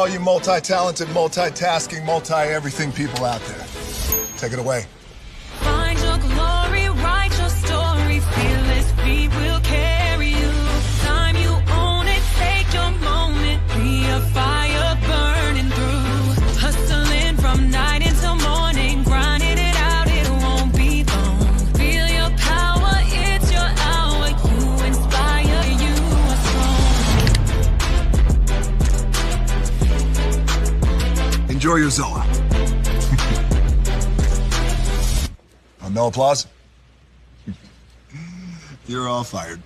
all you multi-talented, multitasking, multi-everything people out there. Take it away. Find your glory, write your story, fearless, we will carry you. Time you own it, take your moment, be a fire burning through. Hustling from night until morning, grinding it out, it won't be long. Feel your power, it's your hour, you inspire, you are strong. Enjoy your Zoa. No applause? You're all fired.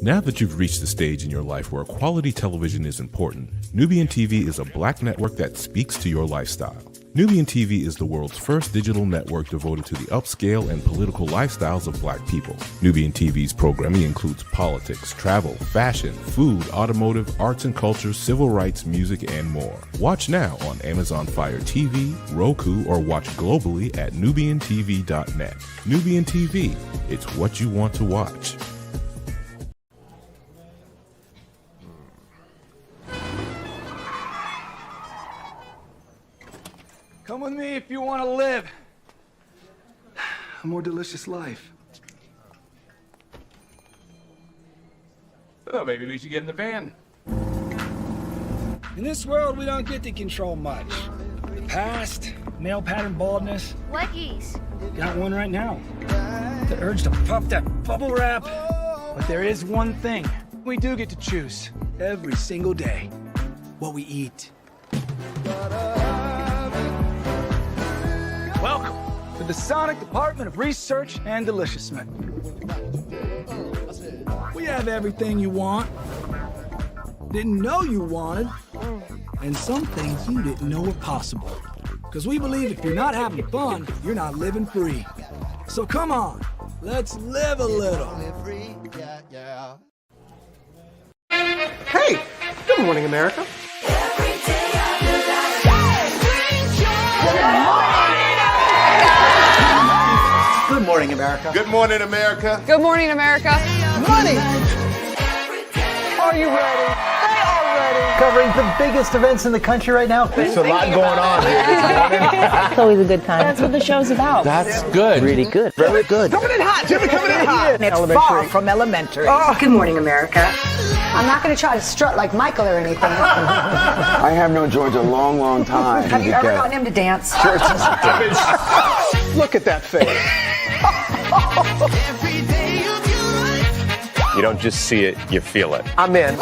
Now that you've reached the stage in your life where quality television is important, Nubian TV is a black network that speaks to your lifestyle. Nubian TV is the world's first digital network devoted to the upscale and political lifestyles of black people. Nubian TV's programming includes politics, travel, fashion, food, automotive, arts and culture, civil rights, music, and more. Watch now on Amazon Fire TV, Roku, or watch globally at nubiantv.net. Nubian TV, it's what you want to watch. Come with me if you want to live a more delicious life. Oh, maybe we should get in the van. In this world, we don't get to control much. The past, male pattern baldness. Leggies. Got one right now. The urge to puff that bubble wrap. But there is one thing we do get to choose every single day: what we eat. Welcome to the Sonic Department of Research and Deliciousment. We have everything you want, didn't know you wanted, and some things you didn't know were possible. Because we believe if you're not having fun, you're not living free. So come on, let's live a little. Hey, good morning, America. Good morning, America. Good morning, America. Good morning, America. Money! Are you ready? They are ready. Covering the biggest events in the country right now. There's a lot going on here. It's always a good time. That's what the show's about. That's good. Really good. Very good. Coming in hot, Jimmy, coming in hot. It's far from elementary. Good morning, America. I'm not going to try to strut like Michael or anything. I have known George a long, long time. Have you ever gotten him to dance? Look at that face. You don't just see it, you feel it. I'm in.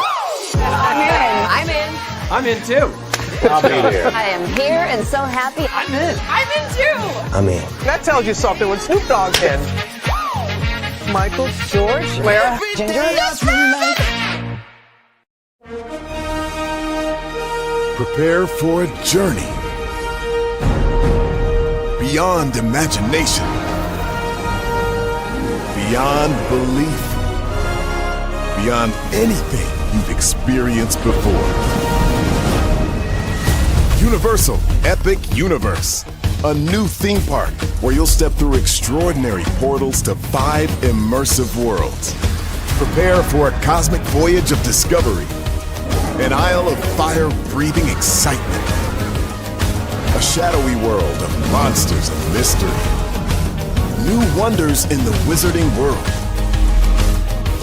I'm in. I'm in too. I'll be there. I am here and so happy. I'm in. I'm in too. I'm in. That tells you something when Snoop Dogg's in. Michael, George, Lara, Ginger. Prepare for a journey beyond imagination, beyond belief, beyond anything you've experienced before. Universal Epic Universe, a new theme park where you'll step through extraordinary portals to 5 immersive worlds. Prepare for a cosmic voyage of discovery, an isle of fire-breathing excitement, a shadowy world of monsters and mystery, new wonders in the wizarding world,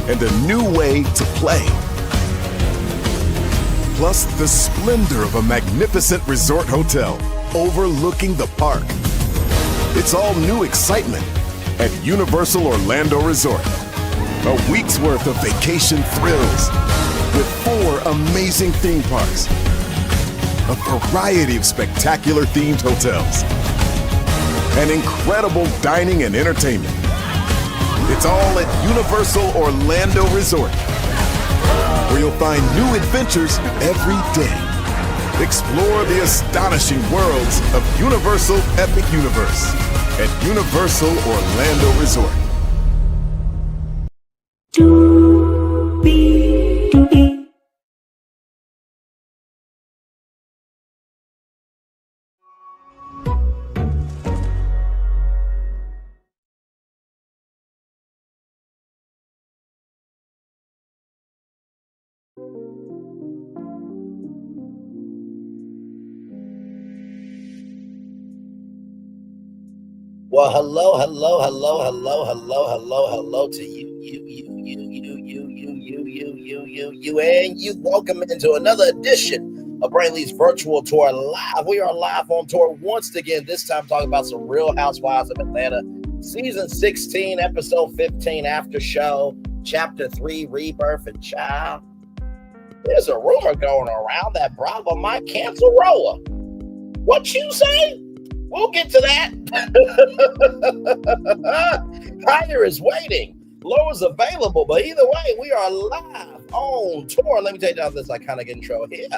and a new way to play. Plus the splendor of a magnificent resort hotel overlooking the park. It's all new excitement at Universal Orlando Resort. A week's worth of vacation thrills with 4 amazing theme parks, a variety of spectacular themed hotels, and incredible dining and entertainment. It's all at Universal Orlando Resort, where you'll find new adventures every day. Explore the astonishing worlds of Universal Epic Universe at Universal Orlando Resort. Well, hello to you, and you. Welcome into another edition of Brainley's Virtual Tour Live. We are live on tour once again, this time talking about some Real Housewives of Atlanta, Season 16, Episode 15, After Show, Chapter 3, Rebirth, and Child. There's a rumor going around that Bravo might cancel Roa. What you say? We'll get to that. Higher is waiting. Lower's available. But either way, we are live on tour. Let me take down this iconic intro here.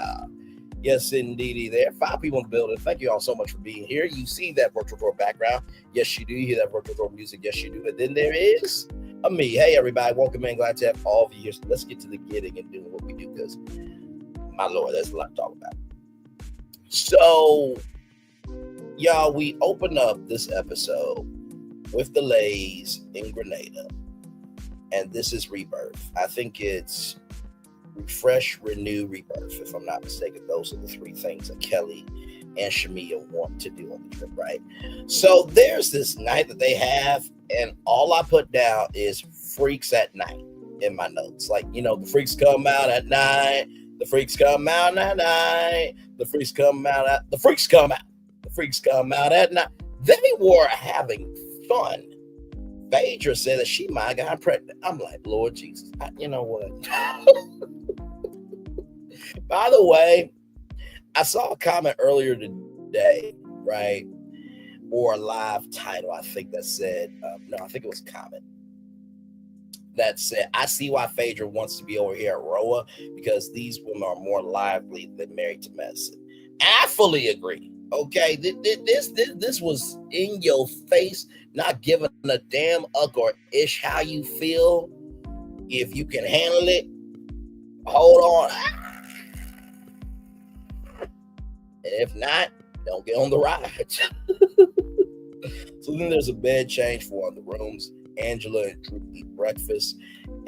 Yes, indeedy. There are 5 people in the building. Thank you all so much for being here. You see that virtual tour background. Yes, you do. You hear that virtual tour music. Yes, you do. And then there is me. Hey, everybody. Welcome in. Glad to have all of you here. So let's get to the getting and doing what we do because, my Lord, there's a lot to talk about. So, y'all, we open up this episode with the Lays in Grenada, and this is Rebirth. I think it's refresh, renew, rebirth, if I'm not mistaken. Those are the 3 things that Kelli and Shamea want to do on the trip, right? So there's this night that they have, and all I put down is freaks at night in my notes. Like, you know, the freaks come out at night, the freaks come out at night, the freaks come out at, the freaks come out. The freaks come out at night. They were having fun. Phaedra said that she might have gotten pregnant. I'm like, Lord Jesus, you know what? By the way, I saw a comment earlier today, right? Or a live title, I think that said, I think it was a comment that said, I see why Phaedra wants to be over here at Roa because these women are more lively than Married to Medicine. I fully agree. Okay, this was in your face, not giving a damn uck or ish how you feel. If you can handle it, hold on. And if not, don't get on the ride. So then there's a bed change for one of the rooms. Angela and Drew eat breakfast,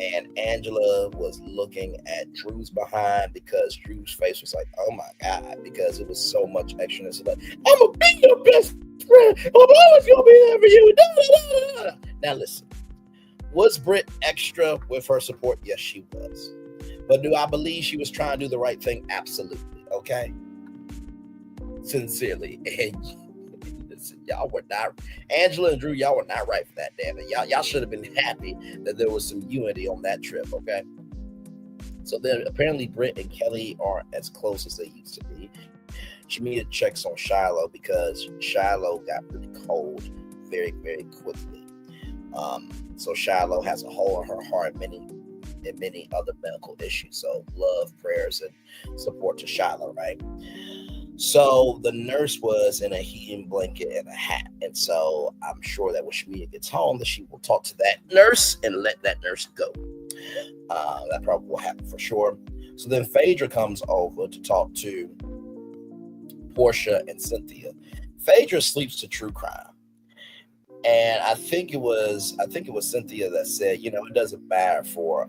and Angela was looking at Drew's behind because Drew's face was like, oh my God, because it was so much extraness. Like, I'm gonna be your best friend. I'm always gonna be there for you. Da, da, da, da. Now listen, was Brit extra with her support? Yes, she was. But do I believe she was trying to do the right thing? Absolutely. Okay. Sincerely. And y'all were not, Angela and Drew, y'all were not right for that, damn it. Y'all should have been happy that there was some unity on that trip, okay? So then apparently Britt and Kelli aren't as close as they used to be. Shamea checks on Shiloh because Shiloh got really cold very, very quickly. So Shiloh has a hole in her heart, many other medical issues. So love, prayers, and support to Shiloh, right? So the nurse was in a heating blanket and a hat. And so I'm sure that when Shamea gets home, that she will talk to that nurse and let that nurse go. That probably will happen for sure. So then Phaedra comes over to talk to Portia and Cynthia. Phaedra sleeps to true crime. And I think it was Cynthia that said, you know, it doesn't matter for,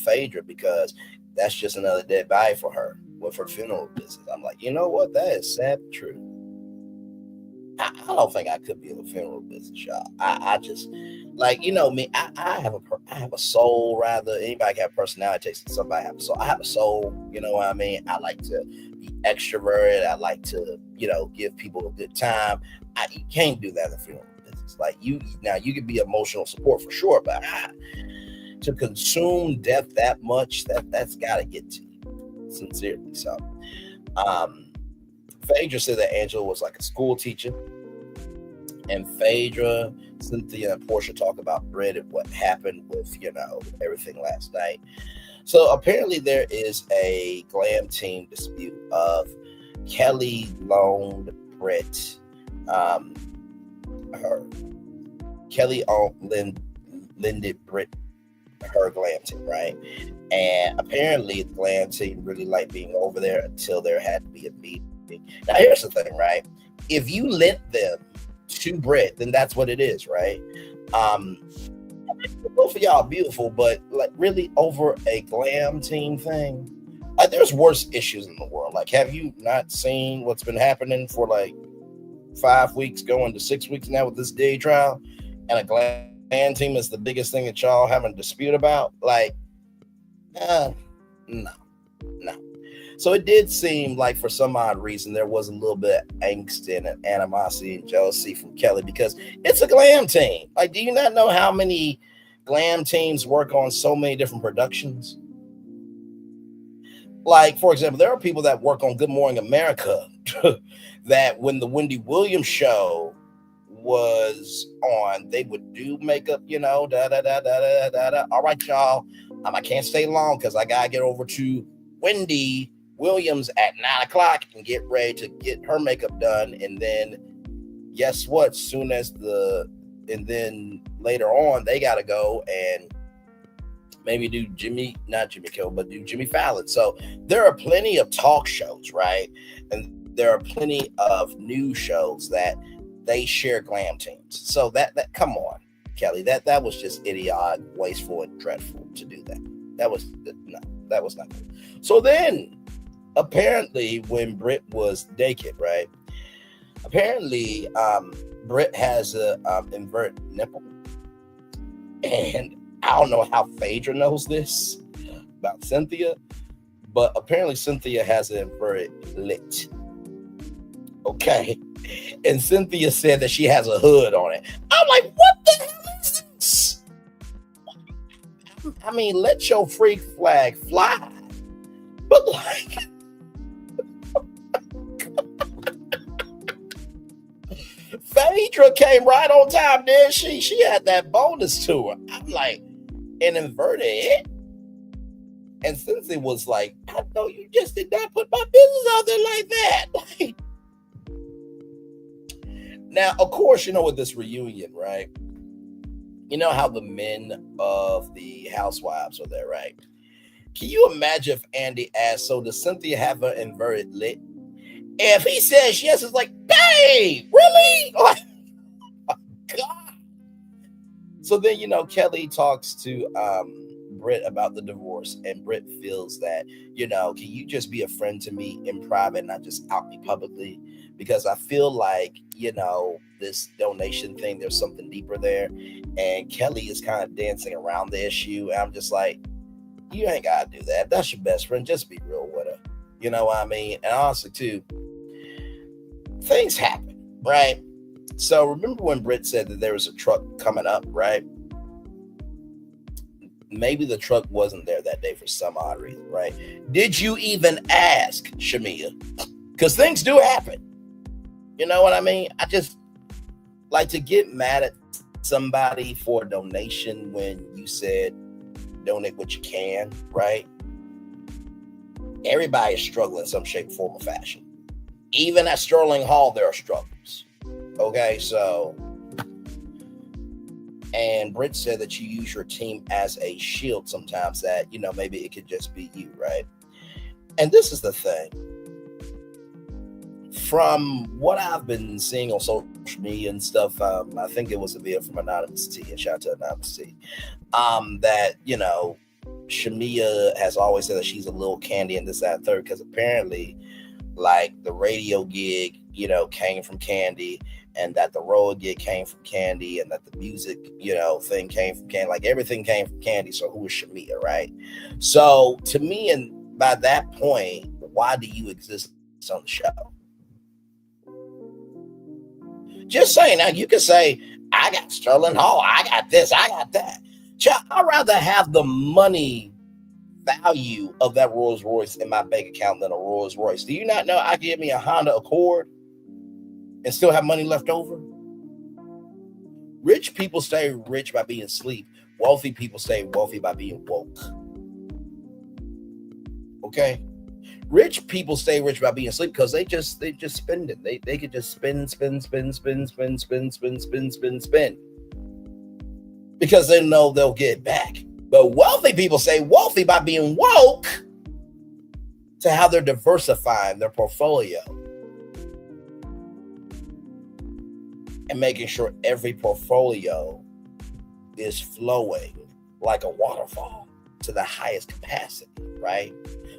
Phaedra because that's just another dead body for her with her funeral business. I'm like, you know what? That is sad but true. I don't think I could be in the funeral business, y'all. I just, like, you know me, I have a soul, rather. Anybody can have personality, takes somebody have a soul. I have a soul, you know what I mean? I like to be extroverted. I like to, give people a good time. You can't do that in the funeral business. Like, you can be emotional support for sure, but to consume death that much, that's got to get to you. Sincerely. So Phaedra said that Angela was like a school teacher, and Phaedra, Cynthia, and Portia talk about Brit and what happened with everything last night. So apparently there is a Glam team dispute of Kelli loaned Brit Kelli lended Brit her Glam team, right? And apparently the Glam team really liked being over there until there had to be a meeting. Now here's the thing, right? If you lent them to Brit, then that's what it is, right? Both of y'all are beautiful, but like really over a Glam team thing, like there's worse issues in the world. Like, have you not seen what's been happening for like 5 weeks going to 6 weeks now with this day trial, and a Glam team is the biggest thing that y'all having a dispute about. Like, no. So it did seem like for some odd reason there was a little bit of angst and animosity and jealousy from Kelli because it's a Glam team. Like, do you not know how many Glam teams work on so many different productions? Like, for example, there are people that work on Good Morning America that when the Wendy Williams show was on, they would do makeup, you know, da-da-da-da-da-da-da. All right, y'all, I can't stay long because I got to get over to Wendy Williams at 9 o'clock and get ready to get her makeup done. And then guess what? And then later on, they got to go and maybe do not Jimmy Kimmel, but do Jimmy Fallon. So there are plenty of talk shows, right? And there are plenty of news shows that they share Glam teams. So that come on, Kelli, that was just idiotic, wasteful, and dreadful to do that. That was not good. So then, apparently, when Brit was naked, right? Apparently, Brit has a inverted nipple, and I don't know how Phaedra knows this about Cynthia, but apparently Cynthia has an inverted lit. Okay, and Cynthia said that she has a hood on it. I'm like, what the hell is this? I mean, let your freak flag fly. But like, Phaedra came right on time, didn't she? She had that bonus to her. I'm like, an inverted it? And Cynthia was like, I know you just did not put my business out there like that. Like, now, of course, you know, with this reunion, right? You know how the men of the Housewives are there, right? Can you imagine if Andy asked, so does Cynthia have an inverted lit? If he says yes, it's like, babe, really? Like, oh God. So then, you know, Kelli talks to Brit about the divorce, and Brit feels that, you know, can you just be a friend to me in private, not just out me publicly? Because I feel like, you know, this donation thing, there's something deeper there. And Kelli is kind of dancing around the issue. And I'm just like, you ain't got to do that. If that's your best friend, just be real with her. You know what I mean? And honestly, too, things happen, right? So remember when Brit said that there was a truck coming up, right? Maybe the truck wasn't there that day for some odd reason, right? Did you even ask, Shamea? Because things do happen. You know what I mean? I just like to get mad at somebody for a donation when you said donate what you can, right? Everybody is struggling in some shape, form, or fashion. Even at Sterling Hall, there are struggles. Okay, so, and Britt said that you use your team as a shield sometimes, that, you know, maybe it could just be you, right? And this is the thing. From what I've been seeing on social media and stuff, I think it was a video from Anonymous T, and shout out to Anonymous T, that, you know, Shamea has always said that she's a little Kandi and this, that, and third, because apparently, like, the radio gig, you know, came from Kandi, and that the road gig came from Kandi, and that the music, you know, thing came from Kandi. Like, everything came from Kandi, so who is Shamea, right? So, to me, and by that point, why do you exist on the show? Just saying. Now, you can say, I got Sterling Hall, I got this, I got that. I'd rather have the money value of that Rolls Royce in my bank account than a Rolls Royce. Do you not know I give me a Honda Accord and still have money left over? Rich people stay rich by being asleep. Wealthy people stay wealthy by being woke. Okay? Rich people stay rich by being asleep because they just spend it. They could just spend. Because they know they'll get it back. But wealthy people stay wealthy by being woke to how they're diversifying their portfolio and making sure every portfolio is flowing like a waterfall to the highest capacity, right?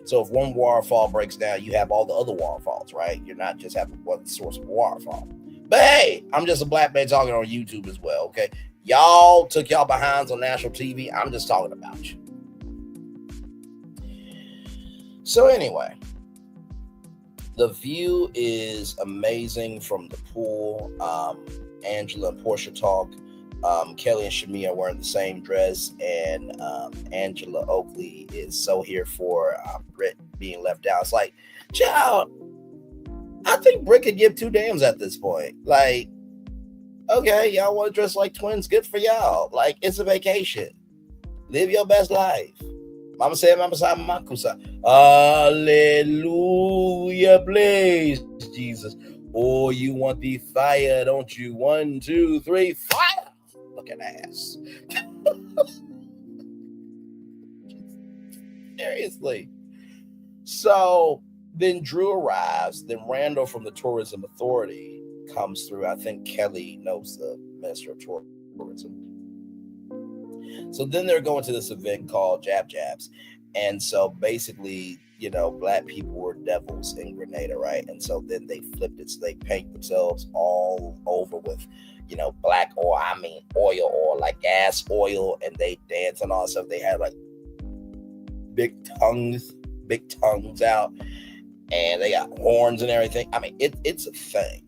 So if one waterfall breaks down, you have all the other waterfalls, right? You're not just having one source of waterfall. But hey, I'm just a black man talking on YouTube as well, okay? Y'all took y'all behinds on national TV. I'm just talking about you. So anyway, the view is amazing from the pool. Angela and Portia talk. Kelli and Shamea are wearing the same dress, and Angela Oakley is so here for Britt being left out. It's like, child, I think Britt could give two damns at this point. Like, okay, y'all want to dress like twins? Good for y'all. Like, it's a vacation. Live your best life. Mama said, Mama said, Mama said, hallelujah, please, Jesus. Oh, you want the fire, don't you? 1, 2, 3, fire. Look at ass. Seriously. So then Drew arrives. Then Randall from the Tourism Authority comes through. I think Kelli knows the Minister of Tourism. So then they're going to this event called Jab Jabs. And so basically, you know, black people were devils in Grenada, right? And so then they flipped it. So they paint themselves all over with, you know, black oil. I mean, oil, like gas oil. And they dance and all that stuff. They had like big tongues out. And they got horns and everything. I mean, it's a thing.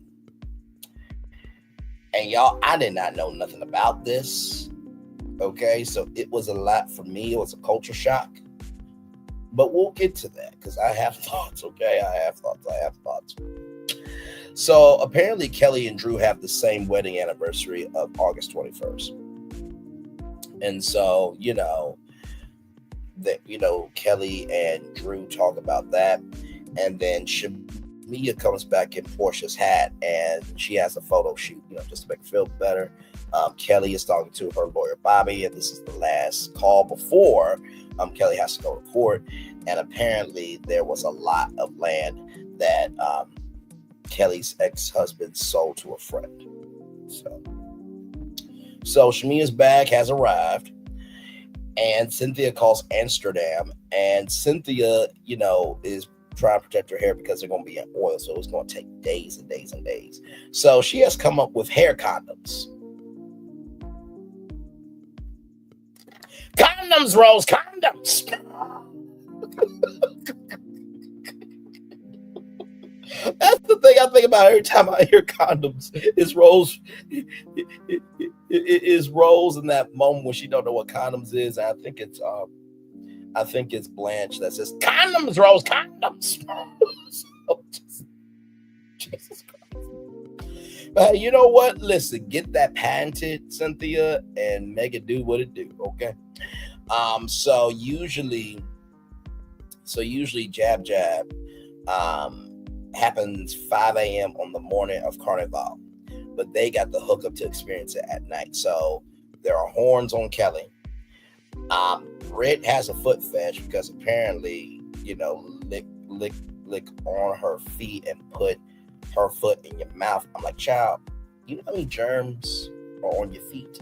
And y'all, I did not know nothing about this. Okay, so it was a lot for me. It was a culture shock. But we'll get to that because I have thoughts, okay? I have thoughts. So apparently Kelli and Drew have the same wedding anniversary of August 21st. And so, you know, Kelli and Drew talk about that. And then Shamea comes back in Portia's hat and she has a photo shoot, you know, just to make her feel better. Kelli is talking to her lawyer, Bobby, and this is the last call before Kelli has to go to court. And apparently there was a lot of land that Kelli's ex-husband sold to a friend. So Shamea's bag has arrived, and Cynthia calls Amsterdam, and Cynthia, you know, is trying to protect her hair because they're going to be in oil, so it's going to take days and days and days. So she has come up with hair condoms. Condoms, Rose, condoms. That's the thing I think about every time I hear condoms. Is Rose is Rose in that moment when she don't know what condoms is. And I think it's Blanche that says condoms, Rose, condoms. So Jesus Christ. But you know what? Listen, get that patented, Cynthia, and make it do what it do. Okay. So usually Jab Jab happens 5 a.m. on the morning of Carnival, but they got the hookup to experience it at night. So there are horns on Kelli. Britt has a foot fetish because apparently, you know, lick on her feet and put her foot in your mouth. I'm like, child, you know how many germs are on your feet?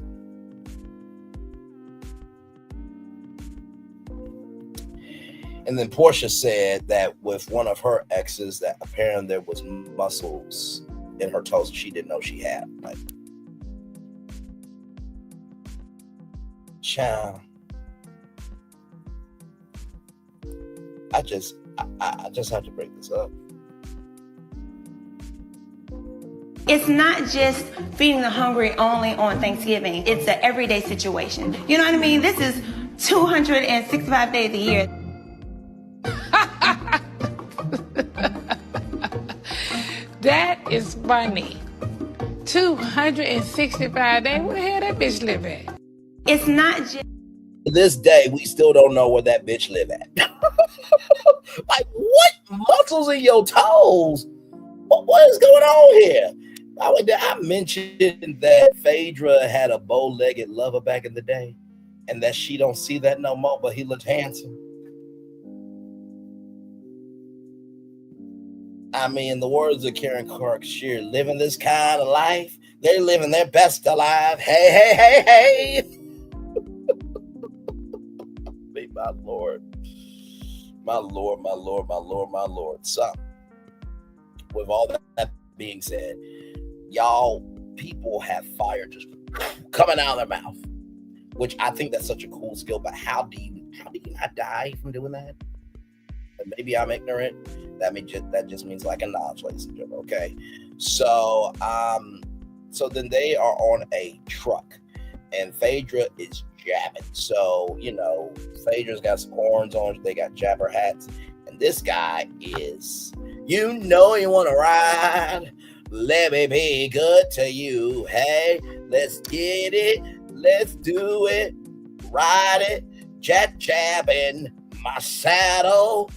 And then Portia said that with one of her exes that apparently there was muscles in her toes that she didn't know she had. Like, child, I just have to break this up. It's not just feeding the hungry only on Thanksgiving. It's an everyday situation. You know what I mean? This is 265 days a year. That is funny. 265 days? Where the hell that bitch live at? It's not just... To this day, we still don't know where that bitch live at. Like, what muscles in your toes? What is going on here? I mentioned that Phaedra had a bow-legged lover back in the day, and that she don't see that no more, but he looked handsome. I mean, in the words of Karen Clark Shear, living this kind of life, they're living their best alive. Hey, hey, hey, hey. My Lord. My Lord, my Lord, my Lord, my Lord. So, with all that being said, y'all people have fire just coming out of their mouth, which I think that's such a cool skill. But how do you not die from doing that? And maybe I'm ignorant. That just means like a knowledge, ladies and gentlemen. Okay, so then they are on a truck, and Phaedra is jabbing. So Phaedra's got some horns on. They got jabber hats, and this guy is, you want to ride. Let me be good to you. Hey, let's get it. Let's do it. Ride it. Jab in my saddle.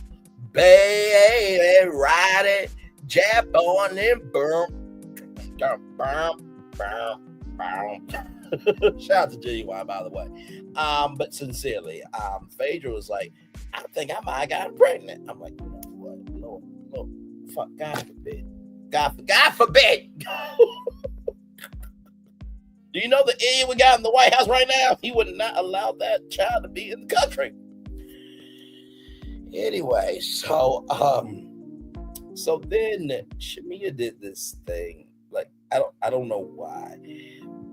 Baby, ride it. Jab on and boom. Shout out to Genuine, by the way. But sincerely, Phaedra was like, I think I might have got pregnant. I'm like, you know what? Lord, fuck, God forbid. God forbid. Do you know the idiot we got in the White House right now? He would not allow that child to be in the country. Anyway, so then Shamea did this thing. Like, I don't know why,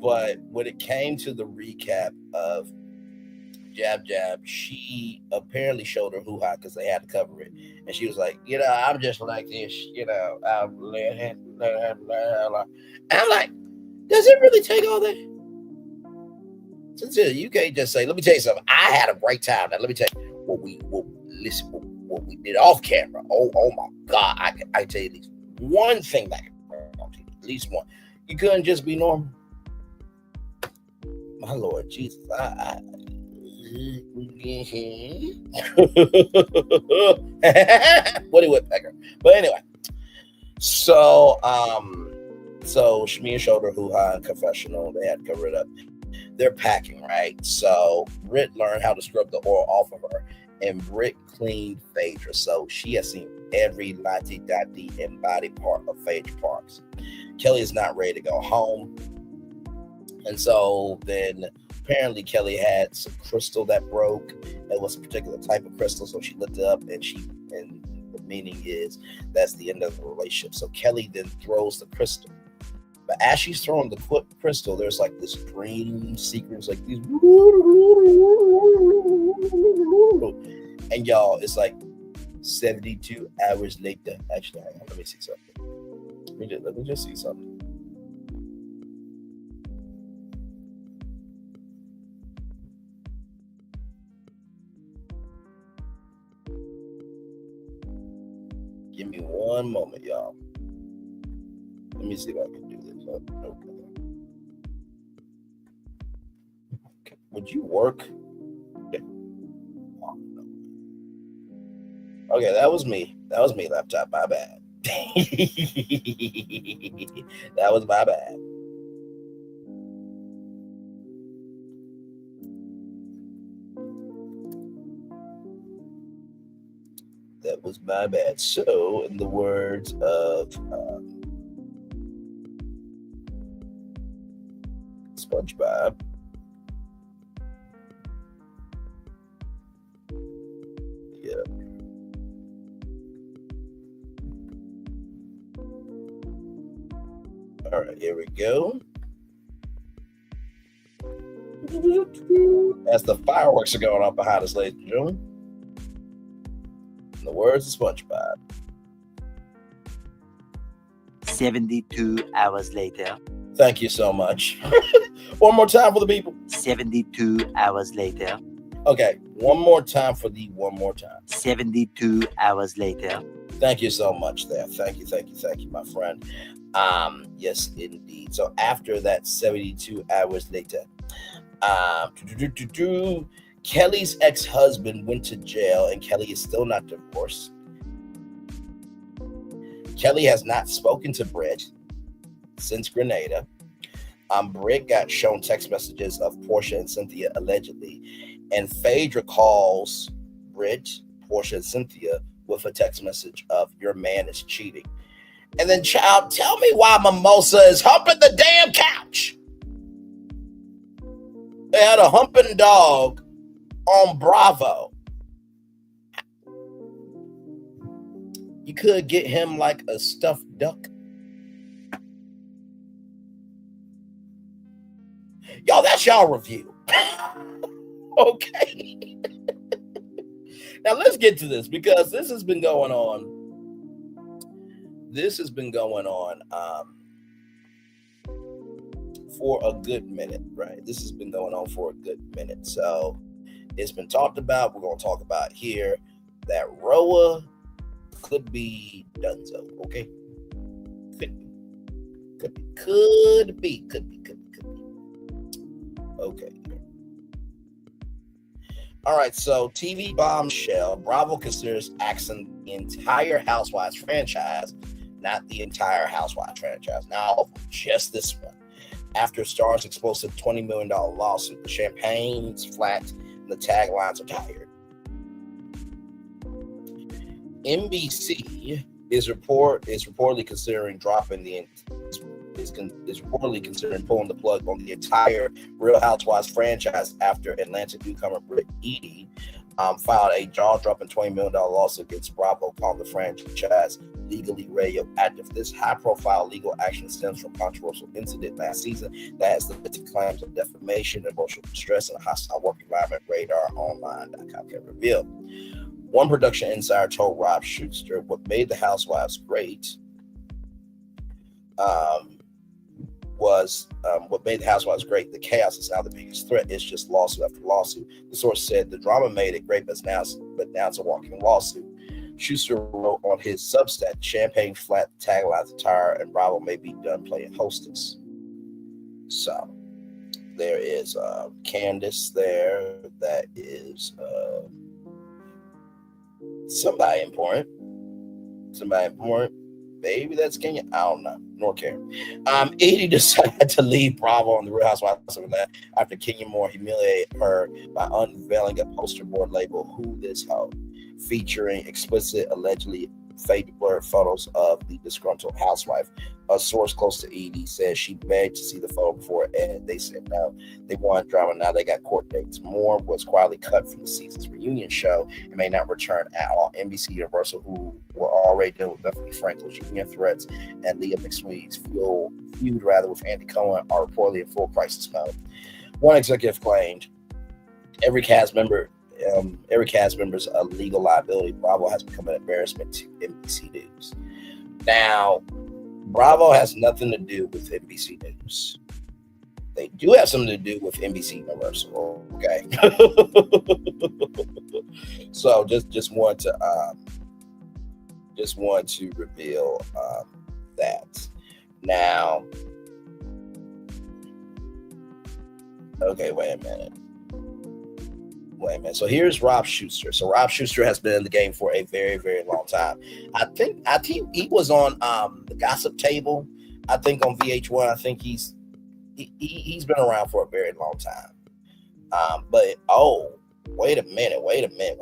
but when it came to the recap of Jab, she apparently showed her hoo-ha because they had to cover it. And she was like, I'm just like this, I'm like, does it really take all that? Sincerely, you can't just say, let me tell you something. I had a great time. Now, let me tell you what we did off camera. Oh my God. I can tell you at least one thing that at least one. You couldn't just be normal. My Lord Jesus. Woody Woodpecker. But anyway, so Shamea showed her hoo-ha in confessional. They had to cover it up. They're packing, right? So Brit learned how to scrub the oil off of her, and Brit cleaned Phaedra. So she has seen every lati-dati and body part of Phaedra Parks. Kelli is not ready to go home. And so then apparently Kelli had some crystal that broke. It was a particular type of crystal, so she looked it up, and the meaning is that's the end of the relationship. So Kelli then throws the crystal. But as she's throwing the crystal, there's like this dream sequence, like these, and y'all, it's like 72 hours later. Actually, hang on, let me see something. Let me just see something. Give me one moment, y'all. Let me see if I can do this. Okay. Would you work? Yeah. Oh, no. Okay, that was me. Laptop. My bad. That was my bad. That was my bad. So, in the words of SpongeBob, yeah. All right, here we go. As the fireworks are going off behind us, ladies and gentlemen. In the words of SpongeBob. 72 hours later. Thank you so much. One more time for the people. 72 hours later. Okay, one more time for the one more time. 72 hours later. Thank you so much there. Thank you, my friend. Yes, indeed. So after that 72 hours later, Kelli's ex-husband went to jail, and Kelli is still not divorced. Kelli has not spoken to Brit since Grenada. Brit got shown text messages of Portia and Cynthia allegedly, and Phaedra calls Brit, Portia, and Cynthia with a text message of "your man is cheating." And then, child, tell me why Mimosa is humping the damn couch. They had a humping dog on Bravo. You could get him like a stuffed duck. that's y'all review. Okay. Now let's get to this because this has been going on. This has been going on for a good minute, right? This has been going on for a good minute. So it's been talked about. We're going to talk about here that Roa could be donezo, okay? Could be. Okay. All right, so TV bombshell. Bravo considers axing the entire Housewives franchise, not the entire Housewives franchise. Now, just this one. After Star's explosive $20 million lawsuit, the champagne's flat and the taglines are tired. NBC is reportedly considering dropping is reportedly considering pulling the plug on the entire Real Housewives franchise after Atlanta newcomer Britney filed a jaw-dropping $20 million lawsuit against Bravo, calling the franchise legally radioactive. This high-profile legal action stems from a controversial incident last season that has led to claims of defamation, emotional distress, and a hostile work environment. RadarOnline.com can reveal. One production insider told Rob Schuster what made the Housewives great the chaos is now the biggest threat. It's just lawsuit after lawsuit. The source said the drama made it great, but now it's a walking lawsuit. Schuster wrote on his Substack, champagne flat, taglines attire, and Bravo may be done playing hostess. So there is Candace there. That is somebody important. Maybe that's Kenya. I don't know. Nor care. Edie decided to leave Bravo on the Real Housewives of Atlanta after Kenya Moore humiliated her by unveiling a poster board label, Who This Hoe, featuring explicit, allegedly fake blurred photos of the disgruntled housewife. A source close to Edie says she begged to see the photo before it ended. They said no. They wanted drama. Now they got court dates. Moore was quietly cut from the season's reunion show and may not return at all. NBC Universal, who were already dealing with Bethany Frankel's union threats and Leah McSweeney's feud with Andy Cohen, are reportedly in full crisis mode. One executive claimed every cast member's a legal liability. Bravo has become an embarrassment to NBC News. Now, Bravo has nothing to do with NBC News. They do have something to do with NBC Universal. Okay. So just want to reveal that. Now, okay, wait a minute. So here's Rob Schuster. So Rob Schuster has been in the game for a very, very long time. I think he was on the Gossip Table. I think on VH1. I think he's been around for a very long time. But wait a minute. Wait, a minute.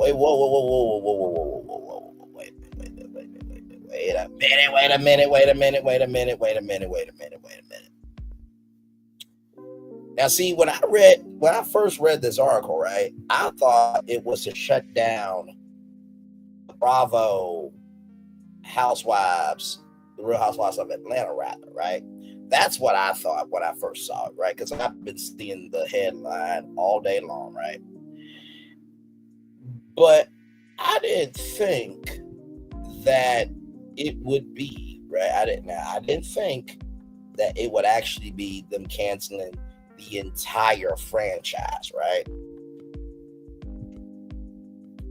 Now, see, when I first read this article, right, I thought it was to shut down Bravo Housewives, the Real Housewives of Atlanta, rather, right? That's what I thought when I first saw it, right? Because I've been seeing the headline all day long, right? But I didn't think that it would be, right? I didn't think that it would actually be them canceling the entire franchise, right?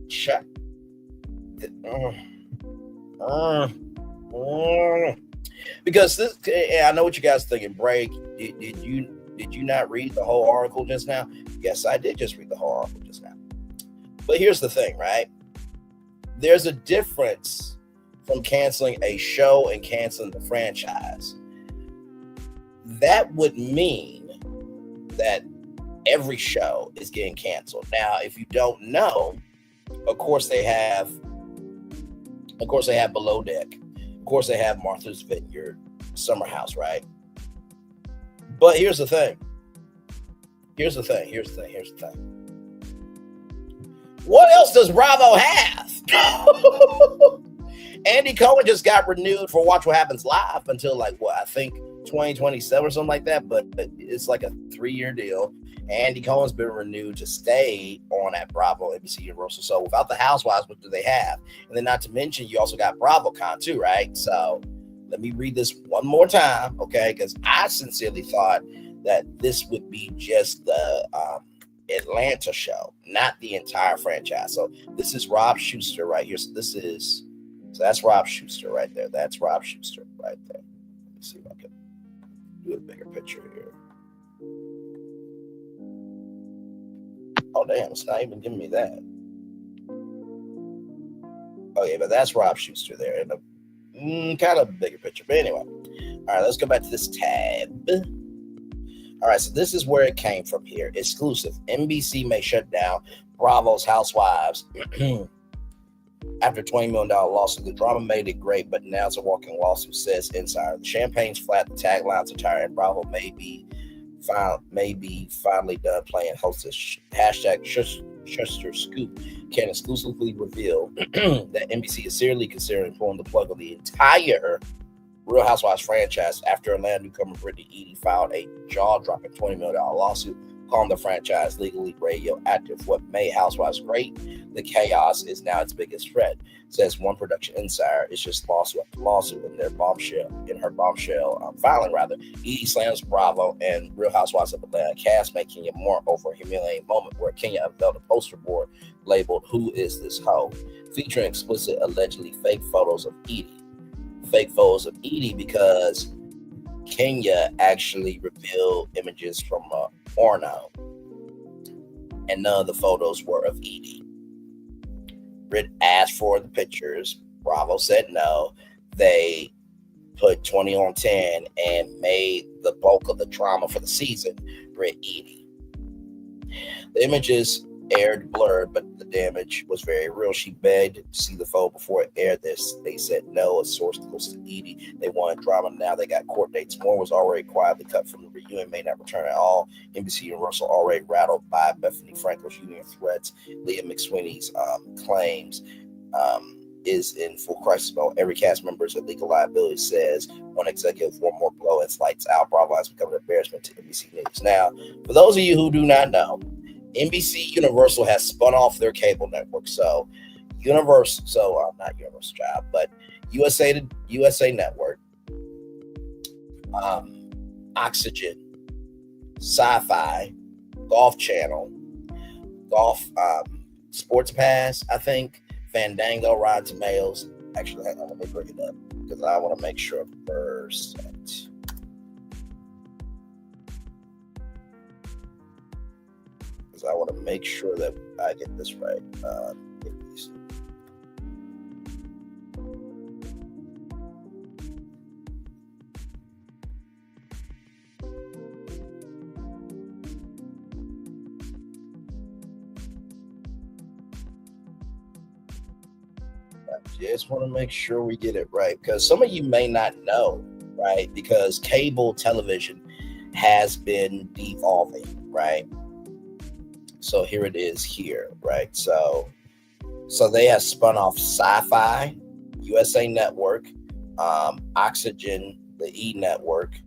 Check. Because this, I know what you guys are thinking. Break. Did you not read the whole article just now? Yes, I did just read the whole article just now. But here's the thing, right? There's a difference from canceling a show and canceling the franchise. That would mean that every show is getting canceled. Now, if you don't know, of course they have Below Deck. Of course they have Martha's Vineyard, Summer House, right? But here's the thing. What else does Bravo have? Andy Cohen just got renewed for Watch What Happens Live until I think 2027 or something like that, but it's like a 3-year deal. Andy Cohen's been renewed to stay on at Bravo, NBC Universal. So without the Housewives, what do they have? And then not to mention, you also got BravoCon too, right? So let me read this one more time, okay? Because I sincerely thought that this would be just the Atlanta show, not the entire franchise. So this is Rob Schuster right here. So that's Rob Schuster right there. That's Rob Schuster right there. Let me see if I can do a bigger picture here. Oh, damn, it's not even giving me that. Oh, yeah, but that's Rob Schuster there in a kind of bigger picture. But anyway, all right, let's go back to this tab. All right, so this is where it came from here. Exclusive. NBC may shut down Bravo's Housewives after $20 million lawsuit. The drama made it great, but now it's a walking lawsuit, says Insider. The champagne's flat, the taglines are tired, and Bravo may be finally done playing hostess. Hashtag Schuster Scoop can exclusively reveal that NBC is seriously considering pulling the plug on the entire Real Housewives franchise after Atlanta newcomer Britney Edie filed a jaw-dropping $20 million lawsuit calling the franchise legally radioactive. What made Housewives great? The chaos is now its biggest threat, says one production insider. It's just lawsuit after lawsuit in her bombshell filing. Edie slams Bravo and Real Housewives of Atlanta cast make Kenya mourn over a humiliating moment where Kenya unveiled a poster board labeled "Who is this hoe?" featuring explicit, allegedly fake photos of Edie. Fake photos of Edie because Kenya actually revealed images from porno, and none of the photos were of Edie. Brit asked for the pictures. Bravo said no. They put 20 on 10 and made the bulk of the drama for the season Brit Edie. The images aired blurred, but the damage was very real. She begged to see the photo before it aired. They said no. A source close to Edie. They wanted drama. Now they got court dates. More was already quietly cut from the reunion, may not return at all. NBC Universal already rattled by Bethany Frankel's union threats. Leah McSweeney's claims is in full crisis mode. Every cast member is at legal liability, says one executive. One more blow, it's lights out. Bravo has become an embarrassment to NBC News. Now, for those of you who do not know, NBC Universal has spun off their cable network. So not Universal Child, but USA Network, Oxygen, Sci-Fi, Golf Channel, Golf Sports Pass, I think, Fandango, Rotten Tomatoes. Actually, hang on, let me bring it up because I want to make sure first. I want to make sure that I get this right. I just want to make sure we get it right because some of you may not know, right? Because cable television has been devolving, right? So here it is here, right? So they have spun off Sci-Fi, USA Network, Oxygen, the E Network.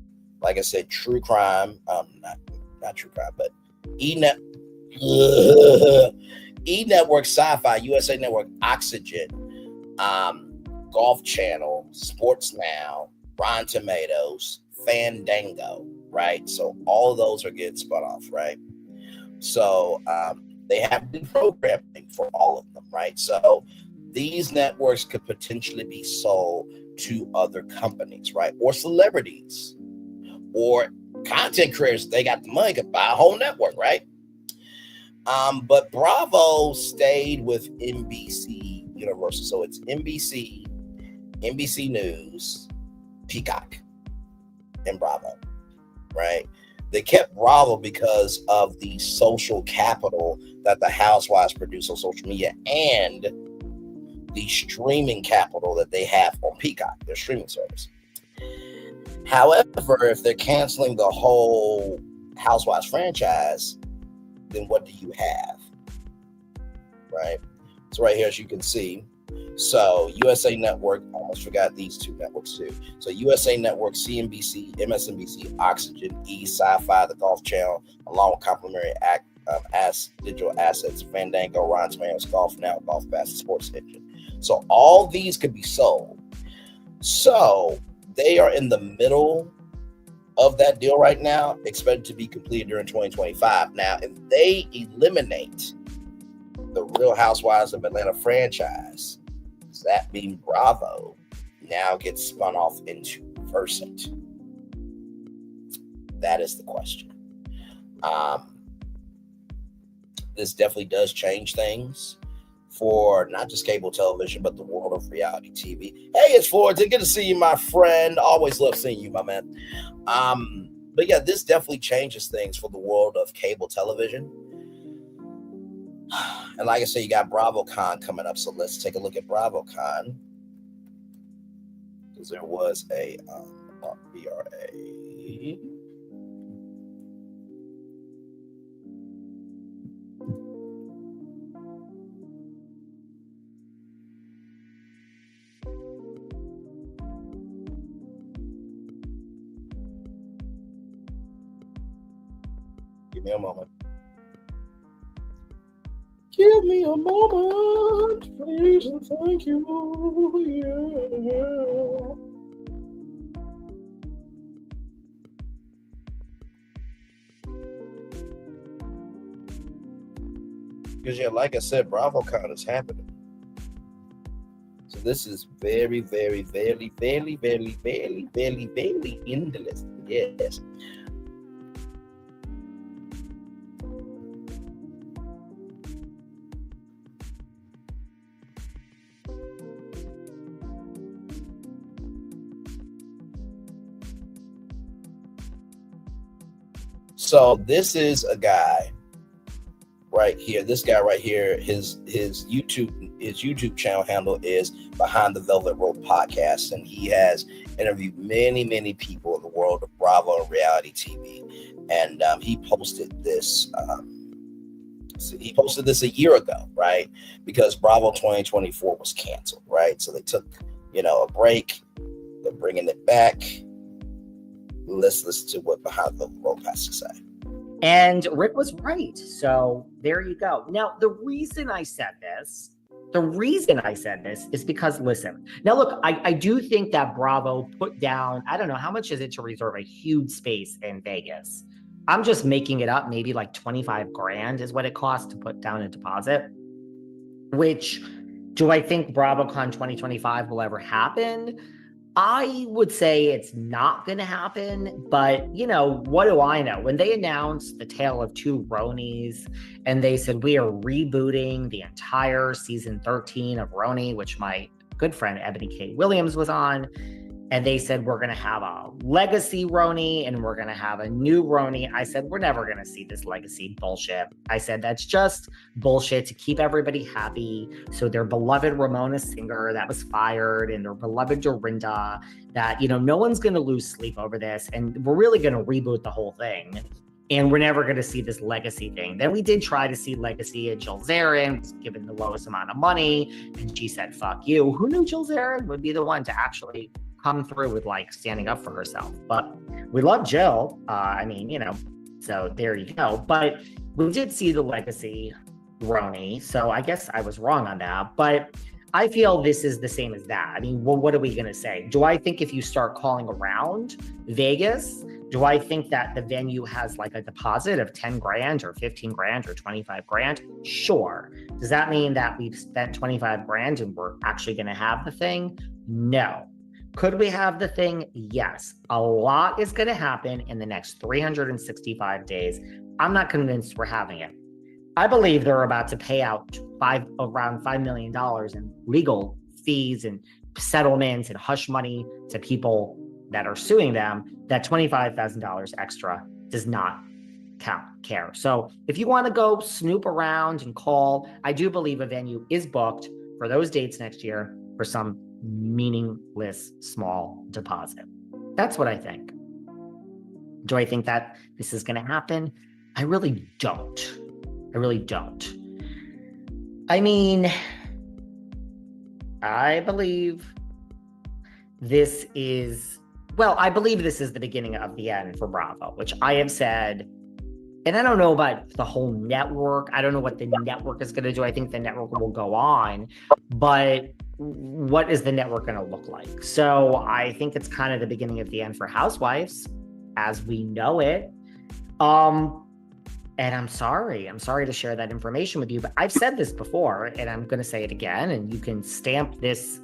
Like I said, True Crime, not True Crime, but E Network, Sci-Fi, USA Network, Oxygen, Golf Channel, Sports Now, Rotten Tomatoes, Fandango, right? So all of those are getting spun off, right? So they have been programming for all of them, right? So these networks could potentially be sold to other companies, right? Or celebrities or content creators. They got the money, could buy a whole network, right? But Bravo stayed with NBC Universal. So it's NBC, NBC News, Peacock, and Bravo, right? They kept Bravo because of the social capital that the Housewives produce on social media and the streaming capital that they have on Peacock, their streaming service. However, if they're canceling the whole Housewives franchise, then what do you have? Right? So right here, as you can see, So USA Network, I almost forgot these two networks too. So USA Network, CNBC, MSNBC, Oxygen, E, Sci-Fi, the Golf Channel, along with complementary digital assets, Fandango, Ron Tomatoes, Golf Now, Golf Pass, Sports Engine. So all these could be sold. So they are in the middle of that deal right now, expected to be completed during 2025. Now, if they eliminate the Real Housewives of Atlanta franchise, that being Bravo, now gets spun off into Versant. That is the question. This definitely does change things for not just cable television, but the world of reality TV. Hey, it's Floyd. Good to see you, my friend. Always love seeing you, my man. But yeah, this definitely changes things for the world of cable television. And like I said, you got BravoCon coming up. So let's take a look at BravoCon. Because there was a BRA. Give me a moment. Give me a moment, please, and thank you. Yeah. Because yeah, like I said, BravoCon is happening. So this is very, very, very, very, very, very, very, very interesting. Yes. So this is a guy right here. This guy right here, his YouTube channel handle is Behind the Velvet Rope Podcast, and he has interviewed many people in the world of Bravo and reality TV. And he posted this. He posted this a year ago, right? Because Bravo 2024 was canceled, right? So they took, a break. They're bringing it back. Let's listen to what Behind the Rope has to say. And Rick was right. So there you go. Now, the reason I said this is because, listen, now look, I do think that Bravo put down, I don't know, how much is it to reserve a huge space in Vegas? I'm just making it up. Maybe like 25 grand is what it costs to put down a deposit, which do I think BravoCon 2025 will ever happen? I would say it's not going to happen, but what do I know? When they announced the tale of two Ronies and they said, we are rebooting the entire season 13 of Roni, which my good friend Ebony K. Williams was on, and they said, we're going to have a legacy Roni and we're going to have a new Roni. I said, we're never going to see this legacy bullshit. I said, that's just bullshit to keep everybody happy. So their beloved Ramona Singer that was fired and their beloved Dorinda, that, no one's going to lose sleep over this. And we're really going to reboot the whole thing. And we're never going to see this legacy thing. Then we did try to see legacy, and Jill Zarin was given the lowest amount of money. And she said, fuck you. Who knew Jill Zarin would be the one to actually come through with standing up for herself? But we love Jill. So there you go. But we did see the legacy Roni. So I guess I was wrong on that. But I feel this is the same as that. What are we going to say? Do I think if you start calling around Vegas, do I think that the venue has like a deposit of 10 grand or 15 grand or 25 grand? Sure. Does that mean that we've spent 25 grand and we're actually going to have the thing? No. Could we have the thing? Yes. A lot is going to happen in the next 365 days. I'm not convinced we're having it. I believe they're about to pay out around $5 million in legal fees and settlements and hush money to people that are suing them. That $25,000 extra does not care. So if you want to go snoop around and call, I do believe a venue is booked for those dates next year for some meaningless small deposit. That's what I think. Do I think that this is going to happen? I really don't. I believe this is the beginning of the end for Bravo, which I have said, and I don't know about the whole network. I don't know what the network is going to do. I think the network will go on, but what is the network going to look like? So I think it's kind of the beginning of the end for Housewives as we know it. And I'm sorry to share that information with you, but I've said this before and I'm going to say it again, and you can stamp this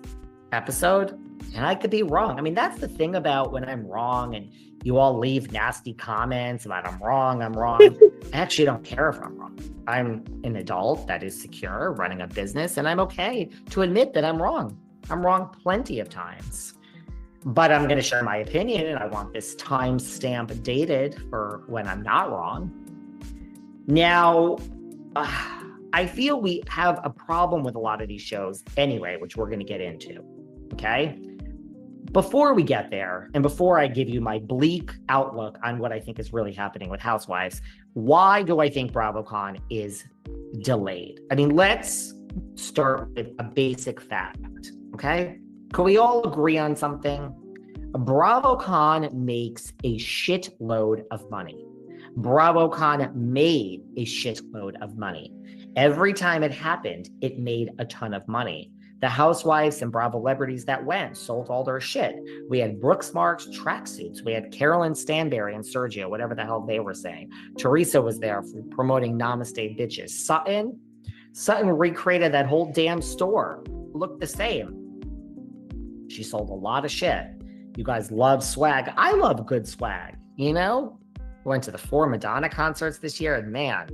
episode and I could be wrong. I mean, that's the thing about when I'm wrong and you all leave nasty comments about I'm wrong. I actually don't care if I'm wrong. I'm an adult that is secure, running a business, and I'm okay to admit that I'm wrong. I'm wrong plenty of times. But I'm going to share my opinion, and I want this timestamp dated for when I'm not wrong. Now, I feel we have a problem with a lot of these shows anyway, which we're going to get into, okay? Before we get there, and before I give you my bleak outlook on what I think is really happening with Housewives, why do I think BravoCon is delayed? I mean, let's start with a basic fact, okay? Can we all agree on something? BravoCon makes a shitload of money. BravoCon made a shitload of money. Every time it happened, it made a ton of money. The Housewives and Bravo celebrities that went sold all their shit. We had Brooks Marks tracksuits. We had Carolyn Stanberry and Sergio, whatever the hell they were saying. Teresa was there for promoting Namaste Bitches. Sutton recreated that whole damn store. Looked the same. She sold a lot of shit. You guys love swag. I love good swag, you know? Went to the 4 Madonna concerts this year, and man,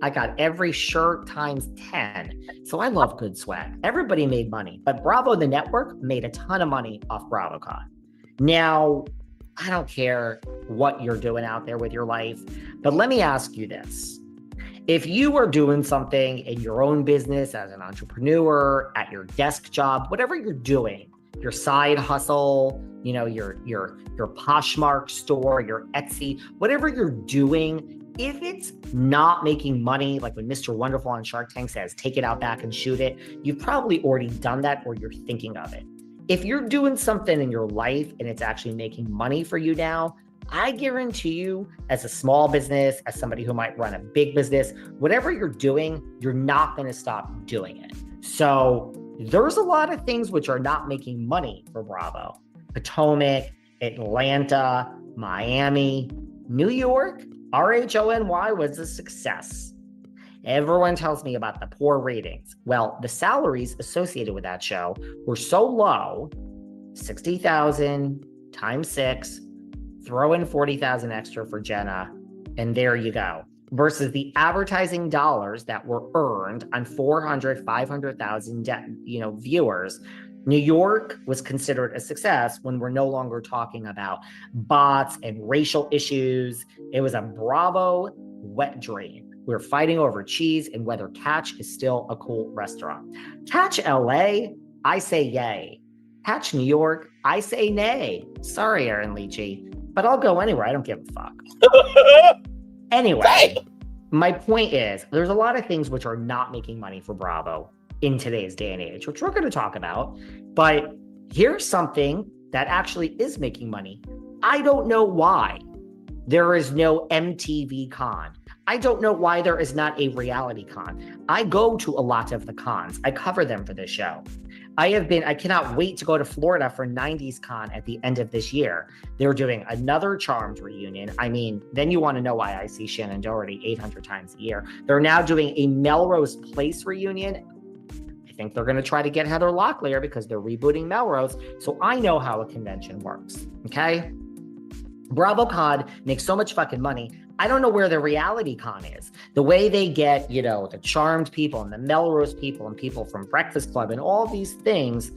I got every shirt times 10. So I love good swag. Everybody made money, but Bravo, the network, made a ton of money off BravoCon. Now, I don't care what you're doing out there with your life, but let me ask you this. If you are doing something in your own business as an entrepreneur, at your desk job, whatever you're doing, your side hustle, you know, your Poshmark store, your Etsy, whatever you're doing, if it's not making money, like when Mr. Wonderful on Shark Tank says, take it out back and shoot it, you've probably already done that or you're thinking of it. If you're doing something in your life and it's actually making money for you now, I guarantee you, as a small business, as somebody who might run a big business, whatever you're doing, you're not going to stop doing it. So there's a lot of things which are not making money for Bravo. Potomac, Atlanta, Miami, New York, RHONY was a success. Everyone tells me about the poor ratings. Well, the salaries associated with that show were so low, 60,000 times 6, throw in 40,000 extra for Jenna, and there you go. Versus the advertising dollars that were earned on 400, 500,000, viewers. New York was considered a success when we're no longer talking about bots and racial issues. It was a Bravo wet dream. We're fighting over cheese and whether Catch is still a cool restaurant. Catch LA, I say yay. Catch New York, I say nay. Sorry, Aaron Leachy, but I'll go anywhere. I don't give a fuck. Anyway, my point is there's a lot of things which are not making money for Bravo in today's day and age, which we're going to talk about. But here's something that actually is making money. I don't know why there is no MTV Con. I don't know why there is not a reality con. I go to a lot of the cons. I cover them for this show. I cannot wait to go to Florida for 90s Con at the end of this year. They're doing another Charmed reunion. I mean, then you want to know why I see Shannon Doherty 800 times a year. They're now doing a Melrose Place reunion. I think they're going to try to get Heather Locklear because they're rebooting Melrose. So I know how a convention works. Okay. BravoCon makes so much fucking money. I don't know where the reality con is. The way they get, the Charmed people and the Melrose people and people from Breakfast Club and all these things,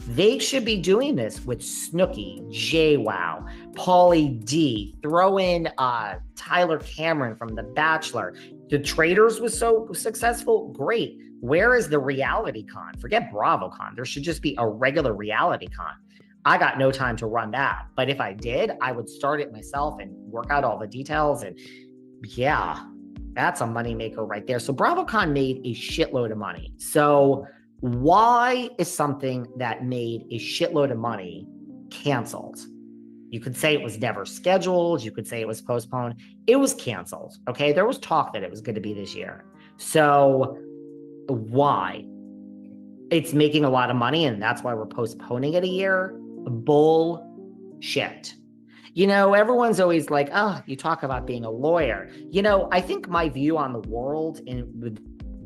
they should be doing this with Snooki, JWoww, Pauly D, throw in Tyler Cameron from The Bachelor. The Traitors was so successful. Great. Where is the reality con? Forget BravoCon. There should just be a regular reality con. I got no time to run that. But if I did, I would start it myself and work out all the details. And yeah, that's a moneymaker right there. So BravoCon made a shitload of money. So Why is something that made a shitload of money canceled? You could say it was never scheduled. You could say it was postponed. It was canceled. Okay. There was talk that it was going to be this year. So why? It's making a lot of money and that's why we're postponing it a year. Bullshit. You know, everyone's always like, oh, you talk about being a lawyer. You know, I think my view on the world and with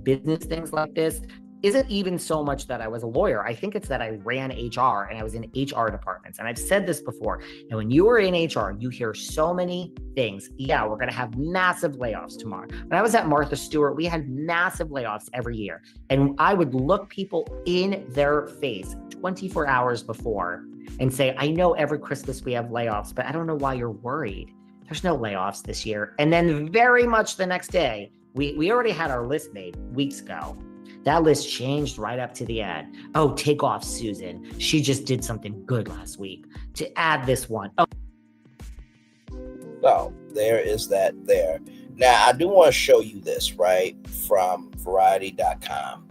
business things like this isn't even so much that I was a lawyer. I think it's that I ran HR and I was in HR departments. And I've said this before. And when you are in HR, you hear so many things. Yeah, we're going to have massive layoffs tomorrow. When I was at Martha Stewart, we had massive layoffs every year. And I would look people in their face 24 hours before and say, I know every Christmas we have layoffs, but I don't know why you're worried. There's no layoffs this year. And then very much the next day, we already had our list made weeks ago. That list changed right up to the end. Oh, take off Susan. She just did something good last week. To add this one. Oh. So there is that there. Now, I do want to show you this, right, from Variety.com.